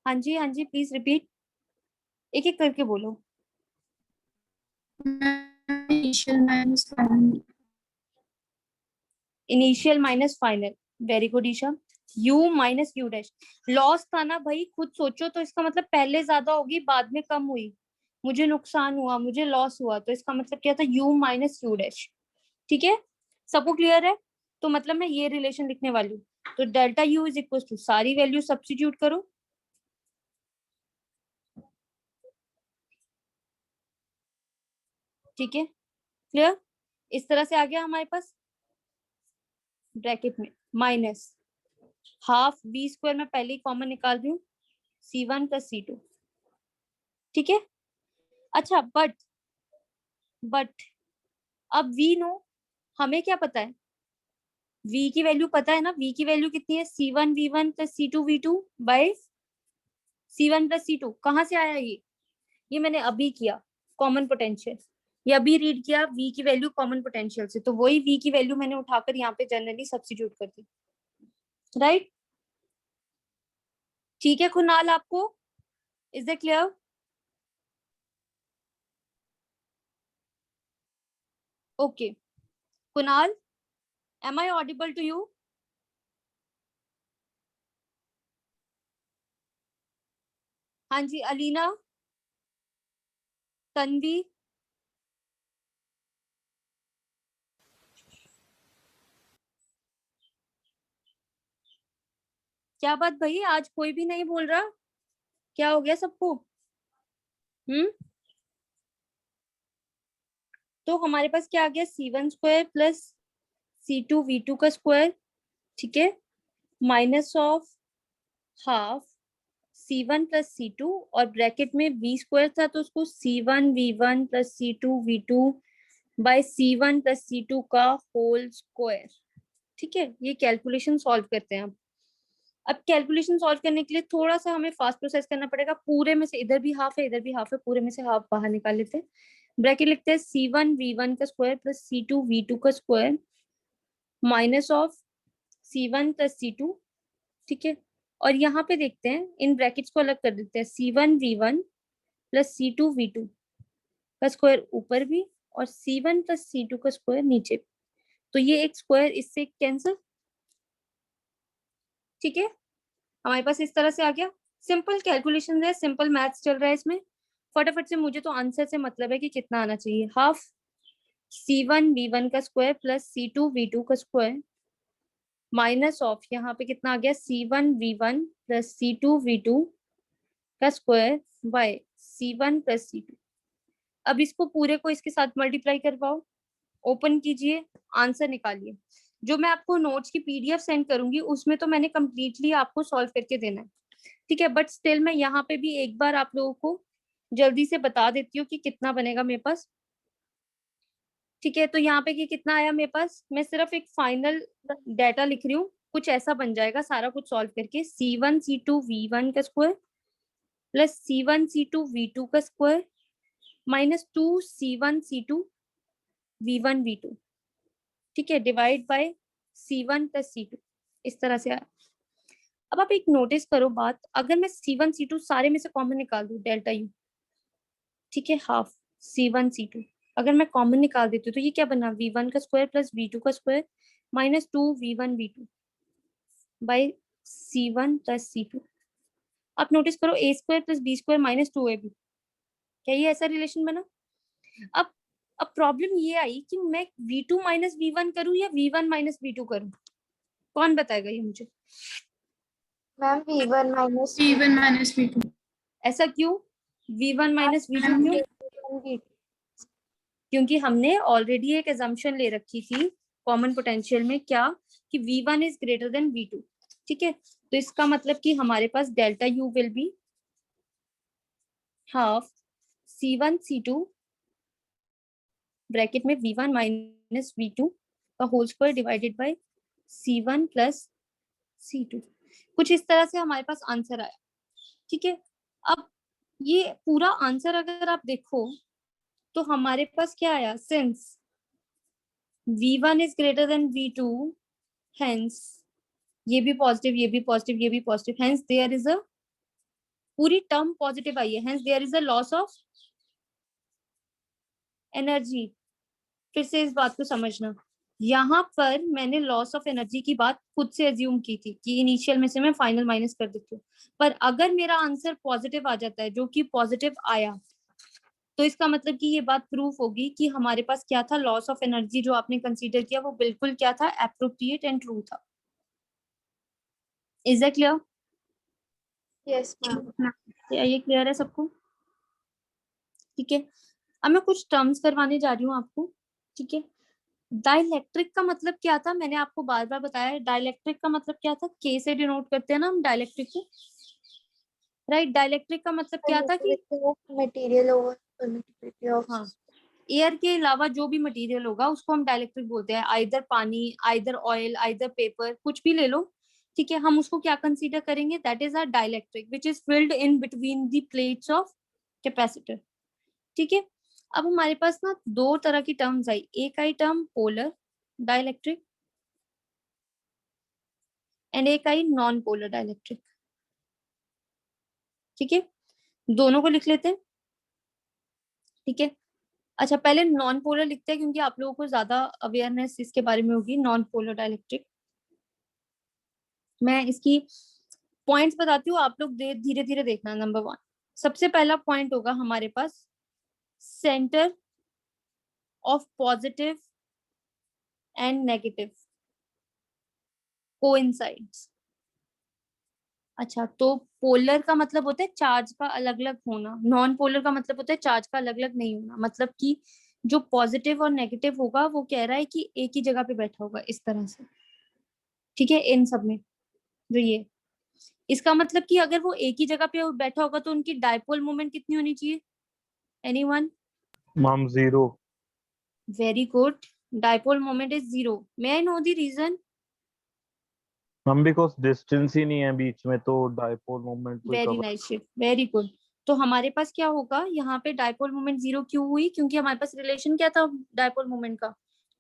हाँ जी हाँ जी, प्लीज रिपीट, एक एक करके बोलो। Initial minus final, very good Isha. U minus U dash, loss था ना भाई, खुद सोचो, तो इसका मतलब पहले ज्यादा होगी बाद में कम हुई, मुझे नुकसान हुआ, मुझे लॉस हुआ, तो इसका मतलब क्या था, U माइनस U डैश। ठीक है, सबको क्लियर है? तो मतलब मैं ये रिलेशन लिखने वाली हूँ, तो delta U is equal to, सारी वैल्यू सब्स्टिट्यूट करो। ठीक है, क्लियर? इस तरह से आ गया हमारे पास, ब्रैकेट में माइनस हाफ V स्क्वायर में पहले ही कॉमन निकाल रही हूँ, C1 प्लस C2। ठीक है, अच्छा बट अब V नो, हमें क्या पता है, V की वैल्यू पता है ना, V की वैल्यू कितनी है, C1V1 plus C2V2 bye C1 plus C2। कहाँ से आया ये मैंने अभी किया कॉमन पोटेंशियल, ये अभी रीड किया V की वैल्यू कॉमन पोटेंशियल से, तो वही V की वैल्यू मैंने उठाकर यहाँ पे जनरली सब्स्टिट्यूट कर दी, राइट। ठीक है कुणाल, आपको is it clear? Okay Kunal, am I audible to you? हाँ जी, अलीना, तन्वी, क्या बात भाई, आज कोई भी नहीं बोल रहा, क्या हो गया सबको? तो हमारे पास क्या आ गया, C1 स्क्वायर प्लस C2V2 का स्क्वायर, ठीक है, minus of half C1 plus C2, और ब्रैकेट में V स्क्वायर था तो उसको C1V1 plus C2V2 bye C1 plus C2 का होल स्क्वायर। ठीक है, ये कैलकुलेशन सॉल्व करते हैं अब कैलकुलेशन सॉल्व करने के लिए थोड़ा सा हमें फास्ट प्रोसेस करना पड़ेगा, पूरे में से इधर भी हाफ है इधर भी हाफ है, पूरे में से हाफ बाहर निकाल लेते हैं। ब्रैकेट लिखते हैं C1V1 का स्क्वायर प्लस C2V2 का square minus of C1 plus C2, ठीक है। और यहाँ पे देखते हैं, इन ब्रैकेट्स को अलग कर देते हैं, C1V1 प्लस C2V2 का स्क्वायर ऊपर भी और C1 प्लस C2 का स्क्वायर नीचे भी। तो ये एक स्क्वायर इससे कैंसिल, ठीक है। हमारे पास इस तरह से आ गया। सिंपल कैलकुलेशन है, सिंपल मैथ्स चल रहा है इसमें। फटाफट से, मुझे तो आंसर से मतलब है कि कितना आना चाहिए, हाफ C1V1 का स्क्वायर प्लस C2V2 का स्क्वायर माइनस ऑफ, यहाँ पे कितना आ गया, C1V1 प्लस C2V2 का square by C1 plus C2। अब इसको पूरे को इसके साथ मल्टीप्लाई करवाओ, ओपन कीजिए, आंसर निकालिए। जो मैं आपको नोट्स की PDF सेंड करूंगी उसमें तो मैंने कंप्लीटली आपको सॉल्व करके देना है, ठीक है। बट स्टिल मैं यहाँ पे भी एक बार आप लोगों को जल्दी से बता देती हूँ कि कितना बनेगा मेरे पास, ठीक है। तो यहाँ पे कि कितना आया मेरे पास, मैं सिर्फ एक फाइनल डाटा लिख रही हूँ, कुछ ऐसा बन जाएगा सारा कुछ सॉल्व करके। C1C2V1 का स्क्वायर प्लस C1C2V2 का स्क्वायर माइनस 2C1C2V1V2, ठीक है, divide by C1 plus C2, इस तरह से आया। अब आप एक नोटिस करो बात, अगर मैं C1 C2 सारे में से कॉमन निकाल दूं, डेल्टा U, ठीक है, हाफ C1 C2 अगर मैं कॉमन निकाल देती हूँ तो ये क्या बना, V1 का स्क्वायर प्लस V2 का square minus 2V1V2 bye C1 plus C2। आप नोटिस करो, A square plus B square minus 2AB, क्या ये ऐसा रिलेशन बना। अब प्रॉब्लम ये आई कि मैं V2 माइनस V1 करूँ या V1 माइनस V2 करूँ, कौन बताएगा ये मुझे। Ma'am V1 minus V1 minus V2। ऐसा क्यों, V1 माइनस V2 क्यों, क्योंकि हमने ऑलरेडी एक एजम्पशन ले रखी थी कॉमन पोटेंशियल में, क्या, कि V1 is greater than V2, ठीक है। तो इसका मतलब कि हमारे पास delta U will be half C1 C2 bracket में V1 माइनस V2 का whole square divided by C1 plus C2। कुछ इस तरह से हमारे पास आंसर आया, ठीक है। अब ये पूरा आंसर अगर आप देखो तो हमारे पास क्या आया, since V1 is greater than V2, hence ये भी पॉजिटिव, ये भी पॉजिटिव, ये भी positive, hence there is a, पूरी टर्म पॉजिटिव आई है, hence there is a loss of energy. फिर से इस बात को समझना, यहाँ पर मैंने लॉस ऑफ एनर्जी की बात खुद से एज्यूम की थी कि इनिशियल में से मैं फाइनल माइनस कर देती हूँ, पर अगर मेरा आंसर पॉजिटिव आ जाता है, जो कि पॉजिटिव आया, तो इसका मतलब कि ये बात प्रूफ होगी कि हमारे पास क्या था, लॉस ऑफ एनर्जी जो आपने कंसीडर किया वो बिल्कुल क्या था, एप्रोप्रिएट एंड ट्रू था। Is that clear? Yes ma'am. ये क्लियर है सबको, ठीक है। अब मैं कुछ टर्म्स करवाने जा रही हूँ आपको, ठीक है। डाइलेक्ट्रिक का मतलब क्या था, मैंने आपको बार बार बताया, डाइलेक्ट्रिक का मतलब क्या था, के से डिनोट करते हैं ना हम डाइलेक्ट्रिक को, राइट। डाइलेक्ट्रिक का मतलब क्या था कि मटेरियल ओवर परमिटिविटी ऑफ, हाँ, एयर के अलावा जो भी मटेरियल होगा उसको हम डाइलेक्ट्रिक बोलते हैं, आइदर पानी, आइदर ऑयल, आइदर पेपर, कुछ भी ले लो, ठीक है। हम उसको क्या कंसीडर करेंगे, that is a dielectric which is filled in between the plates of capacitor, ठीक है। अब हमारे पास ना दो तरह की टर्म्स आई, एक I term polar dielectric and एक आई नॉन पोलर डाइलेक्ट्रिक, ठीक है। दोनों को लिख लेते हैं, ठीक है। अच्छा, पहले नॉन पोलर लिखते हैं क्योंकि आप लोगों को ज्यादा अवेयरनेस इसके बारे में होगी। नॉन पोलर डाइलेक्ट्रिक, मैं इसकी पॉइंट्स बताती हूँ, आप लोग धीरे धीरे देखना। नंबर 1, सबसे पहला पॉइंट होगा हमारे पास, centre of positive and negative coincides. अच्छा, तो पोलर का मतलब होता है चार्ज का अलग अलग होना, नॉन पोलर का मतलब होता है चार्ज का अलग अलग नहीं होना, मतलब कि जो पॉजिटिव और नेगेटिव होगा वो कह रहा है कि एक ही जगह पे बैठा होगा, इस तरह से, ठीक है। इन सब में जो ये, इसका मतलब कि अगर वो एक ही जगह पे बैठा होगा तो उनकी डायपोल मोमेंट कितनी होनी चाहिए, anyone? Ma'am 0। Very good, dipole moment is 0। May I know the reason? Ma'am because distance ही नहीं है बीच में, तो डाइपोल मोमेंट कोई very cover. Nice shift, very good. तो हमारे पास क्या होगा यहाँ पे, डायपोल मोमेंट 0 क्यों हुई, क्योंकि हमारे पास रिलेशन क्या था डायपोल मोमेंट का,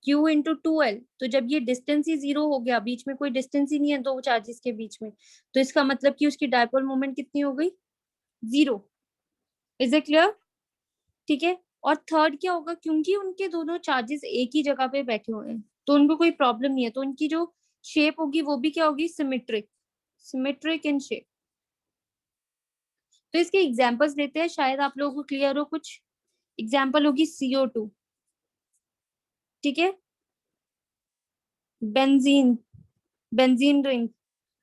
Q इंटू 2L। तो जब ये डिस्टेंस ही 0 हो गया, बीच में कोई डिस्टेंस ही नहीं है दो चार्जेस के बीच में, तो इसका मतलब कि उसकी डायपोल मोमेंट कितनी हो गई? 0। Is it clear? ठीक है। और थर्ड क्या होगा, क्योंकि उनके दोनों चार्जेस एक ही जगह पे बैठे हुए हैं तो उनको कोई प्रॉब्लम नहीं है, तो उनकी जो शेप होगी वो भी क्या होगी? Symmetric, symmetric in shape. तो इसके एग्जांपल्स लेते हैं, शायद आप लोगों को क्लियर हो कुछ। एग्जांपल होगी CO2, ठीक है, बेंजीन, बेंजीन रिंग।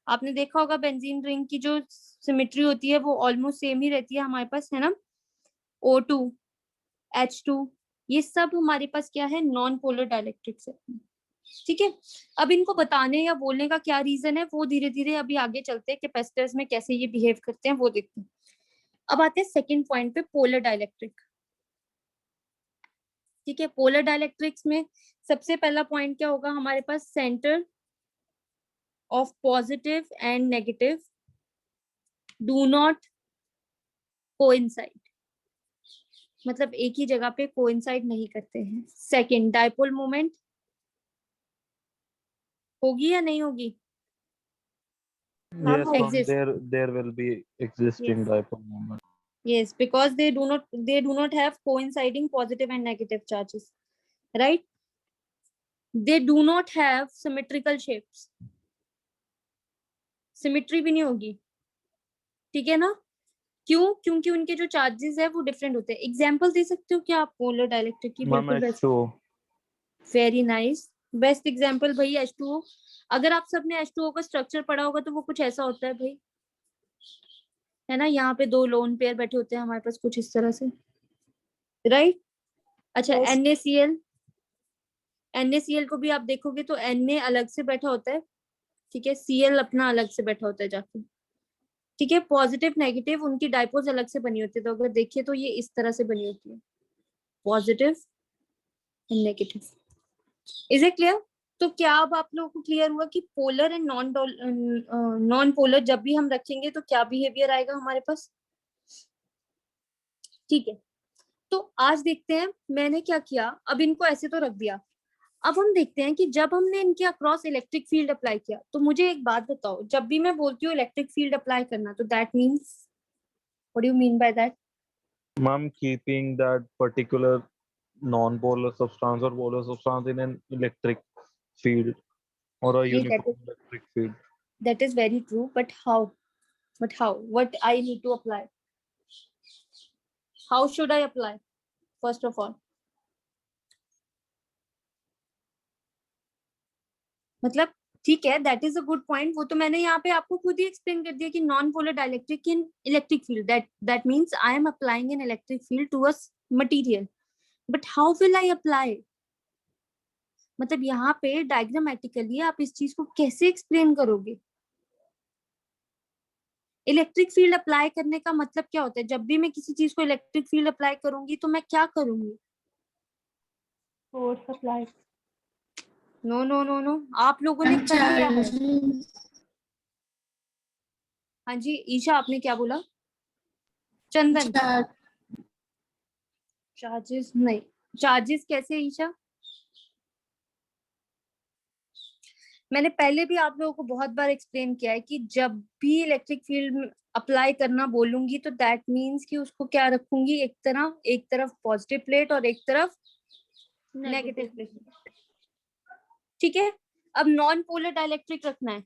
आपने देखा होगा बेंजीन रिंग की जो सिमेट्री होती है वो ऑलमोस्ट सेम ही रहती है हमारे पास, है ना। O2, H2, ये सब हमारे पास क्या है? नॉन पोलर डाइलेक्ट्रिक्स है, ठीक है। अब इनको बताने या बोलने का क्या रीजन है वो धीरे धीरे अभी आगे चलते हैं, कैपेसिटर्स में कैसे ये बिहेव करते हैं वो देखते हैं। अब आते हैं सेकंड पॉइंट पे, पोलर डाइलेक्ट्रिक, ठीक है। पोलर डाइलेक्ट्रिक्स में सबसे पहला पॉइंट क्या होगा हमारे पास? Centre of positive and negative do not coincide, मतलब एक ही जगह पे कोइंसाइड नहीं करते हैं। सेकंड, डाइपोल मोमेंट होगी या नहीं होगी? Yes, ma'am, Exist. there will be existing Yes. dipole moment. Yes, because they do not have coinciding positive and negative charges, right? They do not have symmetrical shapes. Symmetry भी नहीं होगी, ठीक है ना। क्यों? क्योंकि उनके जो चार्जेस है वो डिफरेंट होते हैं। एग्जांपल दे सकते हो क्या आप पोलर डाइलेक्ट्रिक की? Ma'am, बिल्कुल best, H2O. Very nice, best example भाई H2O। अगर आप सबने H2O का स्ट्रक्चर पढ़ा होगा तो वो कुछ ऐसा होता है भाई, है ना। यहाँ पे दो लोन पेयर बैठे होते हैं हमारे पास कुछ इस तरह से, राइट। अच्छा, Yes. NaCl, NaCl को भी आप देखोगे तो Na अलग से बैठा होता है, ठीक है, Cl अपना अलग से बैठा होता है जाके, ठीक है। पॉजिटिव नेगेटिव उनकी डाइपोल्स अलग से बनी होती है, तो अगर देखिए तो ये इस तरह से बनी होती है, positive and negative. Is it clear? तो क्या अब आप लोगों को क्लियर हुआ कि पोलर एंड नॉन पोलर जब भी हम रखेंगे तो क्या बिहेवियर आएगा हमारे पास, ठीक है। तो आज देखते हैं मैंने क्या किया। अब इनको ऐसे तो रख दिया, अब हम देखते हैं कि जब हमने इनके अक्रॉस इलेक्ट्रिक फील्ड अप्लाई किया, तो मुझे एक बात बताओ, जब भी मैं बोलती हूँ इलेक्ट्रिक फील्ड अप्लाई करना, तो that means, what do you mean by that? Ma'am, keeping that particular non-polar substance or polar substance in an electric field or a uniform electric field. That is very true, but how? But how? What I need to apply? How should I apply? First of all, मतलब ठीक है, that is a good point. वो तो मैंने यहाँ पे आपको खुद ही एक्सप्लेन कर दिया कि non polar dielectric in electric field, that means I am applying an electric field to a material, but how will I apply? मतलब यहाँ पे डायग्रामेटिकली आप इस चीज को कैसे एक्सप्लेन करोगे? इलेक्ट्रिक फील्ड अप्लाई करने का मतलब क्या होता है? जब भी मैं किसी चीज को इलेक्ट्रिक फील्ड अप्लाई करूंगी तो मैं क्या करूंगी? Force apply. No no no no, आप लोगों ने कर लिया है। हाँ जी ईशा, आपने क्या बोला? चंदन, चार्जेस नहीं, चार्जेस कैसे ईशा? मैंने पहले भी आप लोगों को बहुत बार एक्सप्लेन किया है कि जब भी इलेक्ट्रिक फील्ड अप्लाई करना बोलूंगी तो दैट मींस कि उसको क्या रखूंगी, एक तरफ पॉजिटिव प्लेट और एक तरफ नेगेटिव प्लेट, ठीक है। अब नॉन पोलर डाइलेक्ट्रिक रखना है।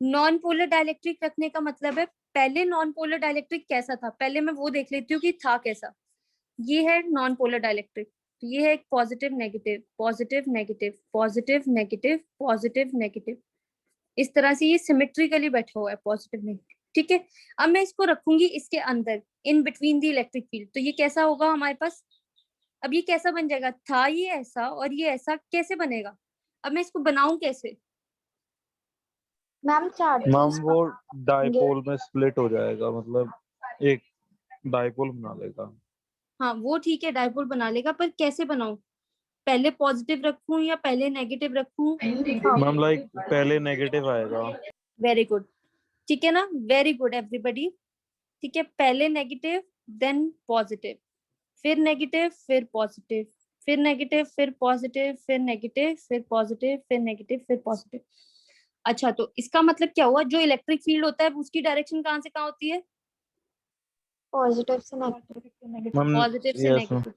नॉन पोलर डाइलेक्ट्रिक रखने का मतलब है, पहले नॉन पोलर डाइलेक्ट्रिक कैसा था पहले मैं वो देख लेती हूँ कि था कैसा। ये है नॉन पोलर डाइलेक्ट्रिक, तो ये है एक positive negative, positive negative, positive negative, positive negative, इस तरह से ये सिमेट्रिकली बैठा हुआ है, पॉजिटिव नेगेटिव, ठीक है। अब मैं इसको रखूंगी इसके अंदर, in between the electric field, तो ये कैसा होगा हमारे पास? अब ये कैसा बन जाएगा? था ये ऐसा और ये ऐसा कैसे बनेगा? अब मैं इसको बनाऊं कैसे? मैम चार्जेस मैम वो डाइपोल में स्प्लिट हो जाएगा, मतलब एक डाइपोल बना लेगा। हाँ वो ठीक है, डाइपोल बना लेगा, पर कैसे बनाऊं? पहले पॉजिटिव रखूं या पहले नेगेटिव रखूं? मैम लाइक पहले नेगेटिव आएगा। वेरी गुड, ठीक है ना, वेरी गुड एवरीबॉडी, ठीक है। पहले नेगेटिव देन पॉजिटिव, फिर नेगेटिव फिर पॉजिटिव, फिर नेगेटिव, फिर पॉजिटिव, फिर नेगेटिव, फिर पॉजिटिव, फिर नेगेटिव, फिर पॉजिटिव। अच्छा, तो इसका मतलब क्या हुआ, जो इलेक्ट्रिक फील्ड होता है उसकी डायरेक्शन कहाँ से कहाँ होती है? पॉजिटिव से नेगेटिव। मैम पॉजिटिव से यस मैम। नेगेटिव।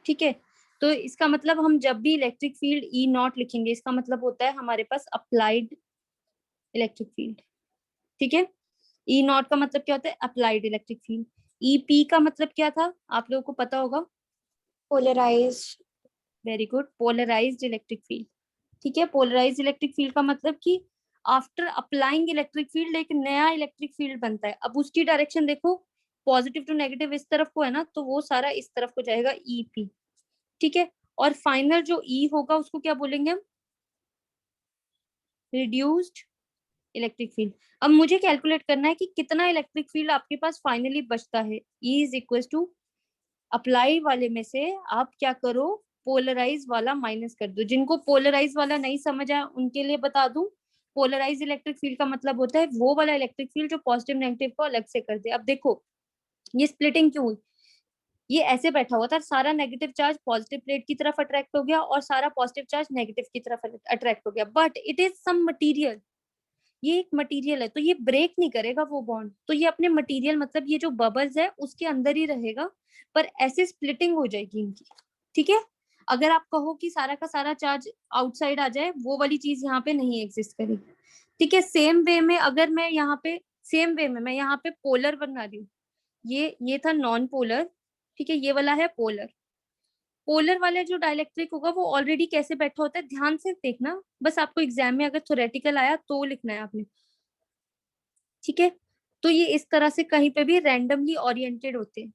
ठीक है, तो इसका मतलब हम जब भी इलेक्ट्रिक फील्ड ई नॉट लिखेंगे, इसका मतलब होता है हमारे पास अप्लाइड इलेक्ट्रिक फील्ड। ठीक है, ई नॉट का मतलब क्या होता है? Applied electric field. E P का मतलब क्या था, आप लोगों को पता होगा? Polarised. Very good, polarised electric field. ठीक है, पोलराइज्ड इलेक्ट्रिक फील्ड का मतलब कि आफ्टर अप्लाइंग इलेक्ट्रिक फील्ड एक नया इलेक्ट्रिक फील्ड बनता है। अब उसकी डायरेक्शन देखो, पॉजिटिव टू नेगेटिव इस तरफ को है ना, तो वो सारा इस तरफ को जाएगा, ई पी। ठीक है, और फाइनल जो ई होगा उसको क्या बोलेंगे हम? Reduced electric field. अब मुझे कैलकुलेट करना है कि कितना इलेक्ट्रिक फील्ड आपके पास फाइनली बचता है। E is equal to apply वाले में से आप क्या करो, पोलराइज वाला माइनस कर दो। जिनको पोलराइज वाला नहीं समझ आया उनके लिए बता दूं, पोलराइज इलेक्ट्रिक फील्ड का मतलब होता है वो वाला इलेक्ट्रिक फील्ड जो पॉजिटिव नेगेटिव को अलग से कर दे। अब देखो ये स्प्लिटिंग क्यों हुई, ये ऐसे बैठा हुआ था, सारा नेगेटिव चार्ज पॉजिटिव प्लेट की तरफ अट्रैक्ट हो गया और सारा पॉजिटिव चार्ज नेगेटिव की तरफ अट्रैक्ट हो गया, but it is some material, ये एक मटेरियल है तो ये ब्रेक नहीं करेगा वो बॉन्ड, तो ये अपने मटेरियल मतलब ये जो बबल्स है उसके अंदर ही रहेगा, पर ऐसे स्प्लिटिंग हो जाएगी इनकी। ठीक है, अगर आप कहो कि सारा का सारा चार्ज आउटसाइड आ जाए, वो वाली चीज यहाँ पे नहीं एग्जिस्ट करेगी। ठीक है, सेम वे में अगर मैं यहाँ पे मैं यहाँ पे पोलर बना रही हूँ, ये था नॉन पोलर। ठीक है, ये वाला है पोलर। पोलर वाला जो डाइलेक्ट्रिक होगा वो ऑलरेडी कैसे बैठा होता है, ध्यान से देखना, बस आपको एग्जाम में अगर थ्योरेटिकल आया तो लिखना है आपने। ठीक है, तो ये इस तरह से कहीं पे भी रैंडमली ओरिएंटेड होते हैं।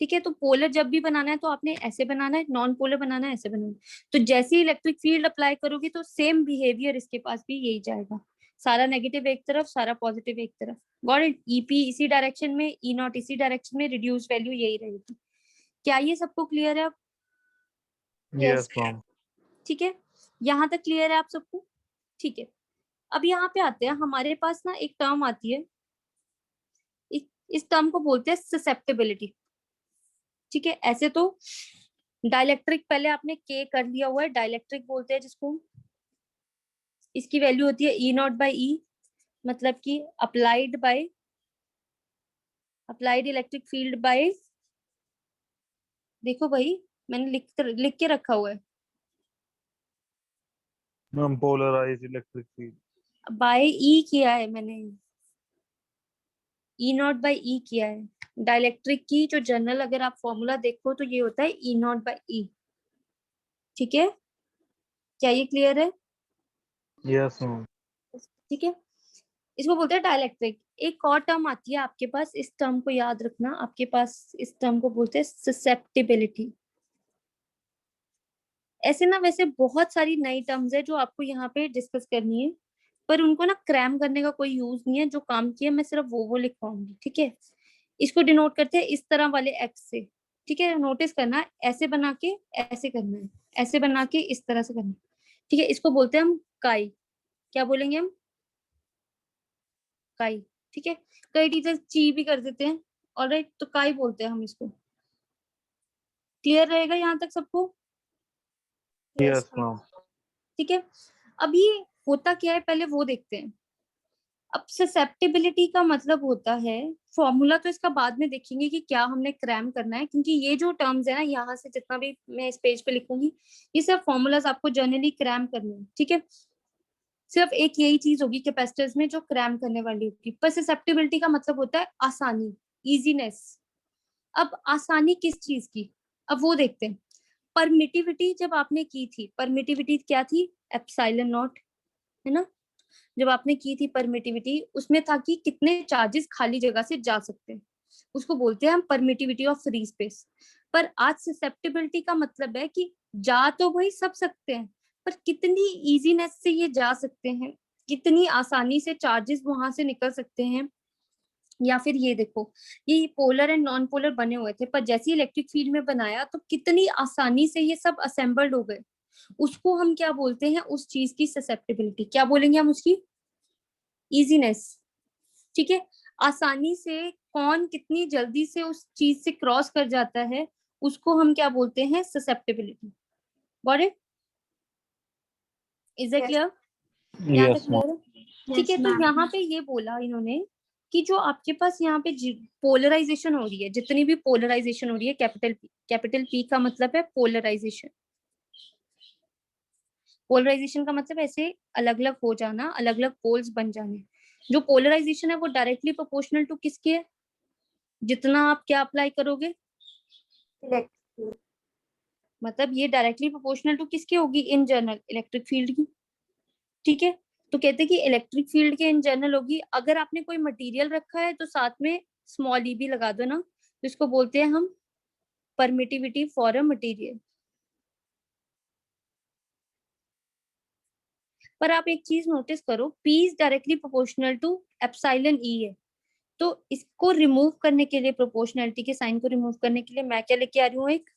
ठीक है, तो पोलर जब भी बनाना है तो आपने ऐसे बनाना है, नॉन पोलर बनाना है ऐसे बनाना है। तो जैसे ही इलेक्ट्रिक फील्ड अप्लाई करोगे तो सेम बिहेवियर इसके पास भी यही जाएगा, सारा नेगेटिव एक तरफ, सारा पॉजिटिव एक तरफ। Got it? ईपी इसी डायरेक्शन में, ई नॉट इसी डायरेक्शन में, रिड्यूस वैल्यू यही रहेगी। क्या ये सबको क्लियर है अब? Yes ma'am. ठीक है, यहाँ तक क्लियर है आप सबको? ठीक है, अब यहाँ पे आते हैं, हमारे पास ना एक टर्म आती है, इस टर्म को बोलते हैं ससेप्टेबिलिटी। ठीक है, ऐसे तो डाइलेक्ट्रिक पहले आपने के कर लिया हुआ है, डाइलेक्ट्रिक बोलते हैं जिसको, इसकी वैल्यू होती है ई नॉट बाई ई, मतलब कि अप्लाइड इलेक्ट्रिक फील्ड बाय, देखो भाई मैंने लिख के रखा हुआ है, ma'am polarise electric field. By E किया है मैंने, ई नॉट बाई ई किया है। डाइलेक्ट्रिक की जो जनरल अगर आप फॉर्मूला देखो तो ये होता है ई नॉट बाई ई। ठीक है, क्या ये क्लियर है? Yes ma'am. ठीक है, इसको बोलते हैं डाइलेक्ट्रिक। एक और टर्म आती है आपके पास, इस टर्म को याद रखना, आपके पास इस टर्म को बोलते हैं ससेप्टिबिलिटी। ऐसे ना वैसे बहुत सारी नई टर्म्स है जो आपको यहाँ पे डिस्कस करनी है, पर उनको ना क्रैम करने का कोई यूज नहीं है, जो काम किया मैं सिर्फ वो लिखवाऊंगी। ठीक है, इसको डिनोट करते हैं इस तरह वाले एक्स से। ठीक है, नोटिस करना, ऐसे बना के ऐसे करना है, ऐसे बना के इस तरह से करना है। ठीक है, इसको बोलते हैं हम काई। क्या बोलेंगे हम? काई। ठीक है, कई टीचर ची भी कर देते हैं, ऑलराइट, तो काई बोलते हैं हम इसको। क्लियर रहेगा यहाँ तक सबको? Yes ma'am. ठीक है, अब ये होता क्या है पहले वो देखते हैं। अब ससेप्टिबिलिटी का मतलब होता है, फॉर्मूला तो इसका बाद में देखेंगे कि क्या हमने क्रैम करना है, क्योंकि ये जो टर्म्स है ना, यहाँ से जितना भी मैं इस पेज पे लिखूंगी ये सब फॉर्मूलाज आपको जनरली क्रैम करने हैं। ठीक है, सिर्फ एक यही चीज होगी कैपेसिटर्स में जो क्रैम करने वाली होगी, पर ससेप्टिबिलिटी का मतलब होता है आसानी, इजीनेस। अब आसानी किस चीज की, अब वो देखते हैं। परमिटिविटी जब आपने की थी, परमिटिविटी क्या थी? एप्सिलॉन नॉट, है ना? जब आपने की थी परमिटिविटी, उसमें था कि कितने चार्जेस खाली जगह से जा सकते हैं, उसको बोलते हैं हम परमिटिविटी ऑफ फ्री स्पेस। पर आज ससेप्टिबिलिटी का मतलब है कि जा तो भाई सब सकते हैं, पर कितनी इजीनेस से ये जा सकते हैं, कितनी आसानी से चार्जेस वहां से निकल सकते हैं। या फिर ये देखो, ये पोलर एंड नॉन पोलर बने हुए थे, पर जैसे इलेक्ट्रिक फील्ड में बनाया तो कितनी आसानी से ये सब असेंबल्ड हो गए, उसको हम क्या बोलते हैं? उस चीज की ससेप्टिबिलिटी। क्या बोलेंगे हम उसकी? इजीनेस। ठीक है, आसानी से कौन कितनी जल्दी से उस चीज से क्रॉस कर जाता है, उसको हम क्या बोलते हैं, susceptibility. Got it? Is it Yes. Clear? यहाँ तक Yes, क्लियर ma'am. है? ठीक है, तो ma'am. यहाँ पे ये बोला इन्होंने कि जो आपके पास यहाँ पे पोलराइजेशन हो रही है, जितनी भी पोलराइजेशन हो रही है, कैपिटल पी का मतलब है पोलराइजेशन। पोलराइजेशन का मतलब ऐसे अलग अलग हो जाना, अलग अलग पोल्स बन जाने। जो पोलराइजेशन है वो डायरेक्टली प्रोपोर्शनल टू किसके है, जितना आप क्या अप्लाई करोगे, Electric. मतलब ये डायरेक्टली प्रोपोर्शनल टू किसके होगी, इन जनरल इलेक्ट्रिक फील्ड की। ठीक है, तो कहते हैं कि इलेक्ट्रिक फील्ड के इन जनरल होगी। अगर आपने कोई मटेरियल रखा है तो साथ में स्मॉल ई भी लगा दो ना, तो इसको बोलते हैं हम परमिटिविटी फॉर अ मटेरियल। पर आप एक चीज नोटिस करो, P is directly proportional to epsilon E है, तो इसको रिमूव करने के लिए, प्रोपोर्शनैलिटी के साइन को रिमूव करने के लिए मैं क्या लेके आ रही हूँ, एक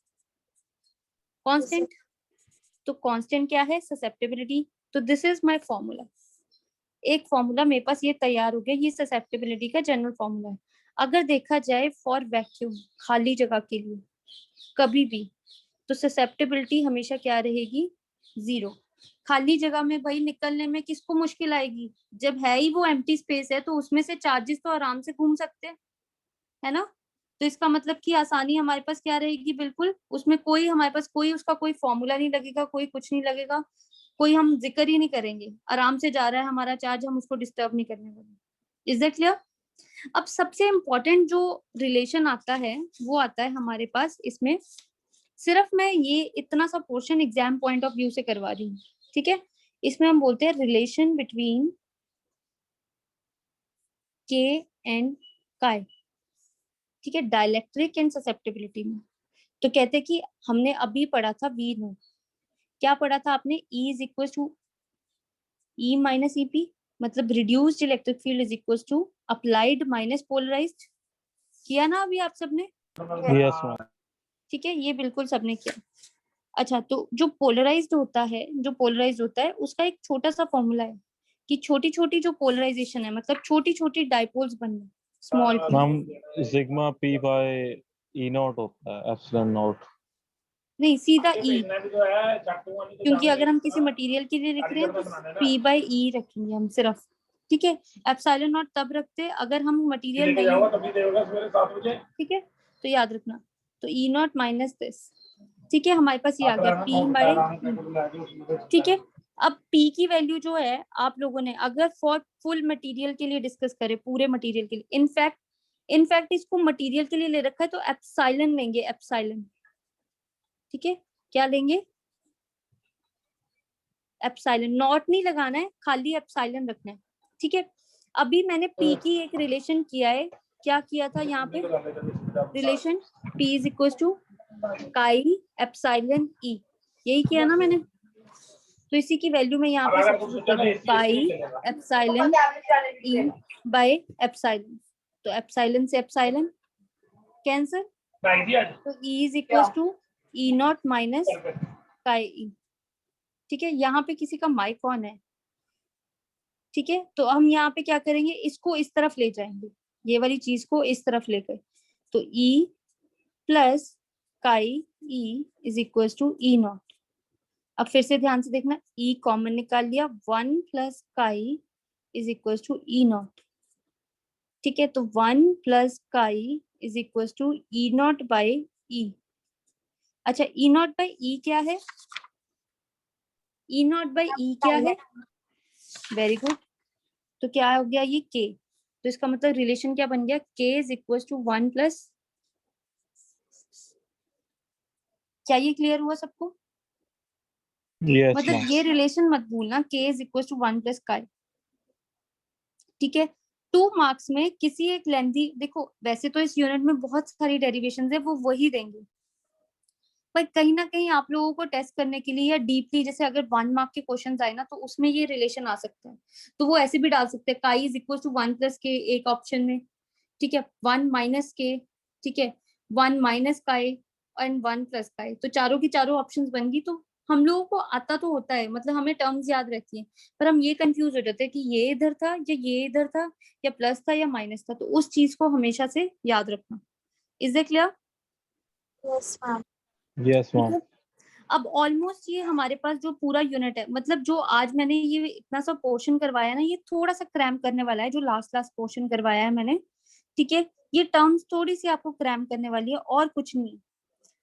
कांस्टेंट। तो कांस्टेंट क्या है, ससेप्टेबिलिटी। तो दिस इज माय फॉर्मूला। एक फॉर्मूला मेरे पास ये तैयार हो गया, ये ससेप्टेबिलिटी का जनरल फॉर्मूला है। अगर देखा जाए फॉर वैक्यूम, खाली जगह के लिए कभी भी, तो ससेप्टेबिलिटी हमेशा क्या रहेगी, 0। खाली जगह में भाई निकलने में किसको मुश्किल आएगी, जब है ही वो एम्प्टी स्पेस है, तो उसमें से चार्जेस तो आराम से घूम सकते हैं, है ना। तो इसका मतलब कि आसानी हमारे पास क्या रहेगी, बिल्कुल उसमें कोई हमारे पास कोई उसका कोई फॉर्मूला नहीं लगेगा, कोई कुछ नहीं लगेगा, कोई हम जिक्र ही नहीं करेंगे, आराम से जा रहा है हमारा चार्ज, हम उसको डिस्टर्ब नहीं करने वाले। Is that clear? अब सबसे इम्पोर्टेंट जो रिलेशन आता है वो आता है हमारे पास इसमें, सिर्फ मैं ये इतना सा portion exam point of view से करवा रही हूँ, ठीक है। इसमें हम बोलते हैं रिलेशन बिटवीन के एंड काय, ठीक है, डाइलेक्ट्रिक एंड ससेप्टेबिलिटी में। तो कहते हैं कि हमने अभी पढ़ा था वी नो, क्या पढ़ा था आपने, E is equal to E minus EP, मतलब reduced electric field is equal to applied minus polarised, किया ना अभी आप सबने? Yes, ma'am. ठीक है, ये बिल्कुल सबने किया। अच्छा, तो जो पोलराइज्ड होता है, जो पोलराइज्ड होता है उसका एक छोटा सा फॉर्मूला है कि छोटी छोटी जो पोलराइजेशन है, मतलब छोटी छोटी डाइपोल्स बनना, small p। Ma'am, sigma p by E naught होता है, epsilon naught. नहीं, सीधा E, क्योंकि अगर हम किसी मटेरियल के लिए लिख रहे हैं तो P बाई E रखेंगे हम सिर्फ, ठीक है। एप्सिलॉन नॉट तब रखते हैं अगर हम मटेरियल नहीं, ठीक है, तो याद रखना। तो E नॉट माइनस दिस, ठीक है, हमारे पास ये आ गया P बाई E, ठीक है। अब P की वैल्यू जो है आप लोगों ने अगर फॉर फुल मटेरियल के लिए डिस्कस करें, पूरे मटेरियल के लिए, इनफैक्ट इसको मटेरियल के लिए ले रखा है तो एप्सिलॉन लेंगे, एप्सिलॉन, ठीक है। क्या लेंगे, एप्सिलॉन, नॉट नहीं लगाना है, खाली एप्सिलॉन रखना है, ठीक है। अभी मैंने P की एक रिलेशन किया है, क्या किया था यहाँ पे relation, P is equal to chi epsilon E, यही किया ना मैंने। तो इसी की वैल्यू मैं यहाँ पे सब्स्टिट्यूट कर रही हूँ, chi epsilon E by epsilon. तो एप्सिलॉन से एप्सिलॉन कैंसिल, तो E is equal to E not minus chi E, ठीक है। यहाँ पे किसी का माइक ऑन है, ठीक है, तो हम यहाँ पे क्या करेंगे, इसको इस तरफ ले जाएंगे, ये वाली चीज को इस तरफ लेकर, तो E plus chi E is equal to E not. अब फिर से ध्यान से देखना, E कॉमन निकाल लिया, 1 plus chi is equal to E not, ठीक है। तो 1 plus chi is equal to E not by E। अच्छा, E नॉट बाई E क्या है, E नॉट बाई E क्या है, वेरी गुड। तो क्या हो गया ये K, तो इसका मतलब रिलेशन क्या बन गया, K is equal to 1 plus, क्या ये क्लियर हुआ सबको? Yes, मतलब ma'am. ये रिलेशन मत भूलना, K is equal to 1 plus chi, ठीक है। 2 मार्क्स में किसी एक लेंथी, देखो वैसे तो इस यूनिट में बहुत सारी डेरिवेशंस है, वो वही देंगे, पर कहीं ना कहीं आप लोगों को टेस्ट करने के लिए या डीपली, जैसे अगर 1 मार्क के क्वेश्चंस आए ना तो उसमें ये रिलेशन आ सकता है, तो वो ऐसे भी डाल सकते हैं, काई इज इक्वल टू 1 प्लस के एक ऑप्शन में, ठीक है, 1 माइनस के, ठीक है, 1 माइनस काई एंड 1 प्लस काई, तो चारों की चारों ऑप्शंस बन गई। तो हम लोगों को आता तो होता है, मतलब हमें टर्म्स याद रहती हैं, पर हम ये कंफ्यूज हो जाते हैं कि ये इधर था या ये इधर था, या प्लस था या माइनस था, तो उस चीज को हमेशा से याद रखना। Is it clear? Yes, ma'am. Yes, ठीक ma'am. है। अब ऑलमोस्ट ये हमारे पास जो पूरा यूनिट है, मतलब जो आज मैंने ये इतना सा पोर्शन करवाया ना, ये थोड़ा सा क्रैम करने वाला है, जो लास्ट पोर्शन करवाया है मैंने। ठीक है, ये टर्म्स थोड़ी सी आपको क्रैम करने वाली है और कुछ नहीं।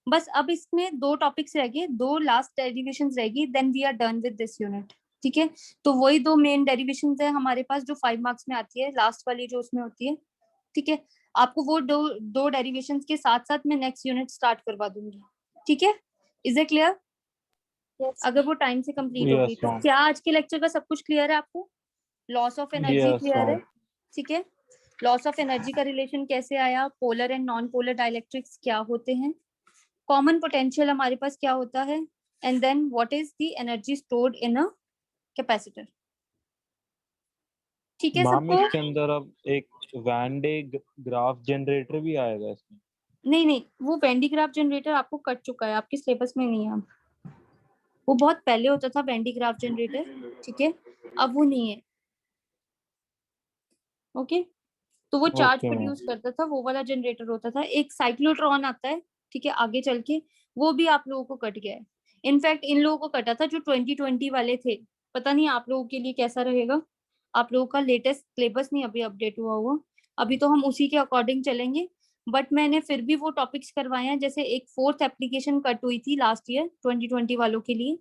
बस अब इसमें 2 टॉपिक्स रह गए, 2 लास्ट डेरिवेशंस रहेगी, then we are done with this unit. ठीक है, तो वही 2 मेन डेरिवेशंस है हमारे पास जो 5 मार्क्स में आती है, लास्ट वाली जो उसमें होती है। ठीक है, आपको वो दो डेरिवेशंस के साथ साथ मैं नेक्स्ट यूनिट स्टार्ट करवा दूंगी। ठीक है, इज इट क्लियर? Yes. अगर वो टाइम से कंप्लीट होगी Yes, तो ma'am. क्या आज के लेक्चर का सब कुछ क्लियर है आपको? Loss of energy Yes, clear है? ma'am. ठीक है, लॉस ऑफ एनर्जी का रिलेशन कैसे आया, polar and non polar dielectrics क्या होते हैं, कॉमन पोटेंशियल हमारे पास क्या होता है, and then what is the energy stored in a capacitor. ठीक है मैम सबको? इसके अंदर अब एक वैन डे ग्राफ जनरेटर भी आएगा इसमें। नहीं, वो वेंडी ग्राफ जनरेटर आपको कट चुका है, आपके सिलेबस में नहीं है अब। वो बहुत पहले होता था वेंडी ग्राफ जनरेटर। ठीक है, अब वो नहीं है। ओके, तो वो चार्ज Okay, ma'am. प्रोड्यूस करता था, वो वाला जनरेटर होता था। एक साइक्लोट्रॉन आता है, ठीक है, आगे चल के, वो भी आप लोगों को कट गया है। इनफैक्ट इन लोगों को कटा था जो 2020 वाले थे। पता नहीं आप लोगों के लिए कैसा रहेगा, आप लोगों का लेटेस्ट सिलेबस नहीं अभी अपडेट हुआ, अभी तो हम उसी के अकॉर्डिंग चलेंगे। बट मैंने फिर भी वो टॉपिक्स करवाए हैं, जैसे एक 4th एप्लीकेशन कट हुई थी लास्ट ईयर 2020 वालों के लिए,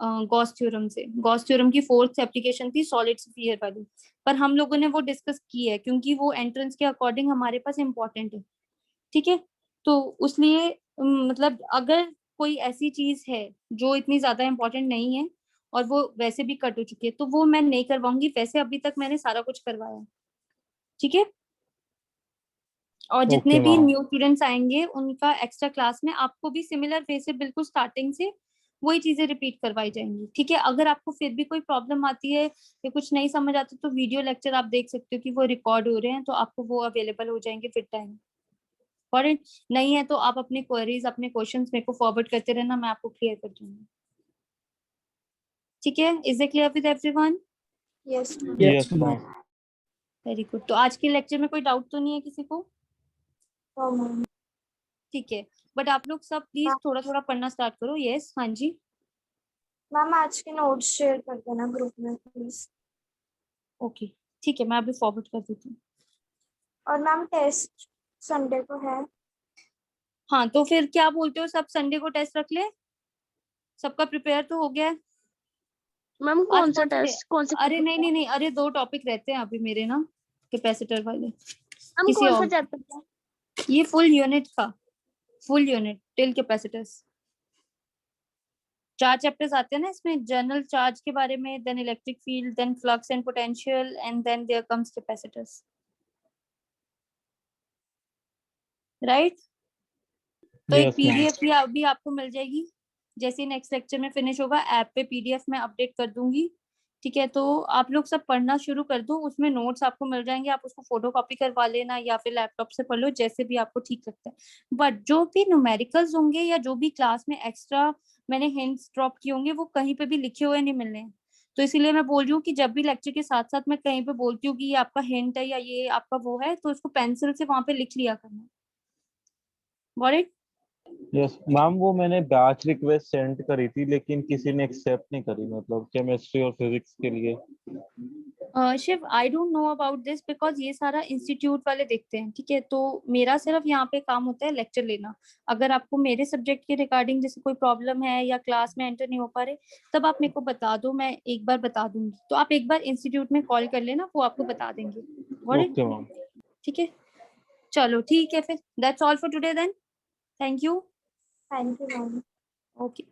गॉस थ्योरम से। गॉस थ्योरम की 4th एप्लीकेशन थी सॉलिड स्फीयर वाली, पर हम लोगों ने वो डिस्कस की है क्योंकि वो एंट्रेंस के अकॉर्डिंग हमारे पास इम्पोर्टेंट है। ठीक है, तो उसलिए मतलब अगर कोई ऐसी चीज है जो इतनी ज्यादा इम्पोर्टेंट नहीं है और वो वैसे भी कट हो चुकी है, तो वो मैं नहीं करवाऊंगी। वैसे अभी तक मैंने सारा कुछ करवाया है। ठीक है, और जितने Okay, भी ma'am. न्यू स्टूडेंट्स आएंगे उनका एक्स्ट्रा क्लास में आपको भी सिमिलर वे से बिल्कुल स्टार्टिंग से वही चीजें रिपीट करवाई जाएंगी। ठीक है, अगर आपको फिर भी कोई प्रॉब्लम आती है या कुछ नहीं समझ आता तो वीडियो लेक्चर आप देख सकते हो कि वो रिकॉर्ड हो रहे हैं, तो आपको वो अवेलेबल हो जाएंगे फिर टाइम। और नहीं है तो आप अपने क्वेरीज, अपने क्वेश्चंस मेरे को फॉरवर्ड करते रहना, मैं आपको क्लियर कर दूंगी। ठीक है, is it clear with everyone? Yes, ma'am. Yes, ma'am. Very good. तो आज के लेक्चर में कोई डाउट तो नहीं है किसी को? Oh, ma'am. ठीक है, बट आप लोग सब प्लीज थोड़ा थोड़ा पढ़ना स्टार्ट करो। यस, हाँ जी। मैम आज के नोट्स शेयर कर देना ग्रुप में प्लीज। ओके, ठीक है, मैं अभी फॉरवर्ड कर देती हूँ। और मैम टेस्ट संडे को है। हाँ, तो फिर क्या बोलते हो, सब संडे को टेस्ट रख ले? सबका प्रिपेयर तो हो गया है? मैम आज कौन सा कौन से टेस्ट, कौन से अरे नहीं, अरे 2 टॉपिक रहते हैं अभी मेरे ना, कैपेसिटर वाले। हम किसी कौन सा और चैप्टर था? ये full unit till capacitors. 4 chapters आते हैं ना इसमें, जनरल चार्ज के बारे में, then electric field, then flux and potential, and then there comes capacitors, right? तो एक Yes, ma'am. पीडीएफ भी अभी आपको मिल जाएगी, जैसे नेक्स्ट लेक्चर में फिनिश होगा ऐप पे पीडीएफ में अपडेट कर दूंगी। ठीक है, तो आप लोग सब पढ़ना शुरू कर दो, उसमें नोट्स आपको मिल जाएंगे, आप उसको फोटो कॉपी करवा लेना या फिर लैपटॉप से पढ़ लो, जैसे भी आपको ठीक लगता है। बट जो भी न्यूमेरिकल्स होंगे या जो भी क्लास में एक्स्ट्रा मैंने हिंट्स ड्रॉप किए होंगे वो कहीं पे भी लिखे हुए नहीं मिलने हैं। तो इसीलिए मैं बोल रही हूँ कि जब भी लेक्चर के साथ साथ मैं कहीं पे बोलती हूँ कि ये आपका हिंट है या ये आपका वो है, तो उसको पेंसिल से वहां पे लिख लिया करना। Got it? यस मैम, वो मैंने बैच रिक्वेस्ट सेंड करी थी लेकिन किसी ने एक्सेप्ट नहीं करी, मतलब केमिस्ट्री और फिजिक्स के लिए। Shiv, I don't know about this because ये सारा इंस्टीट्यूट वाले देखते हैं। ठीक है, तो मेरा सिर्फ यहाँ पे काम होता है लेक्चर लेना। अगर आपको मेरे सब्जेक्ट के रिगार्डिंग जैसे कोई प्रॉब्लम है या क्लास में एंटर नहीं हो पा रहे, तब आप मेरे को बता दो, मैं एक बार बता दूंगी। तो आप एक बार इंस्टीट्यूट में कॉल कर लेना, वो आपको बता देंगे। Got it? Okay ma'am. ठीक है, चलो ठीक है फिर, that's all for today then. Thank you. Thank you ma'am. Okay.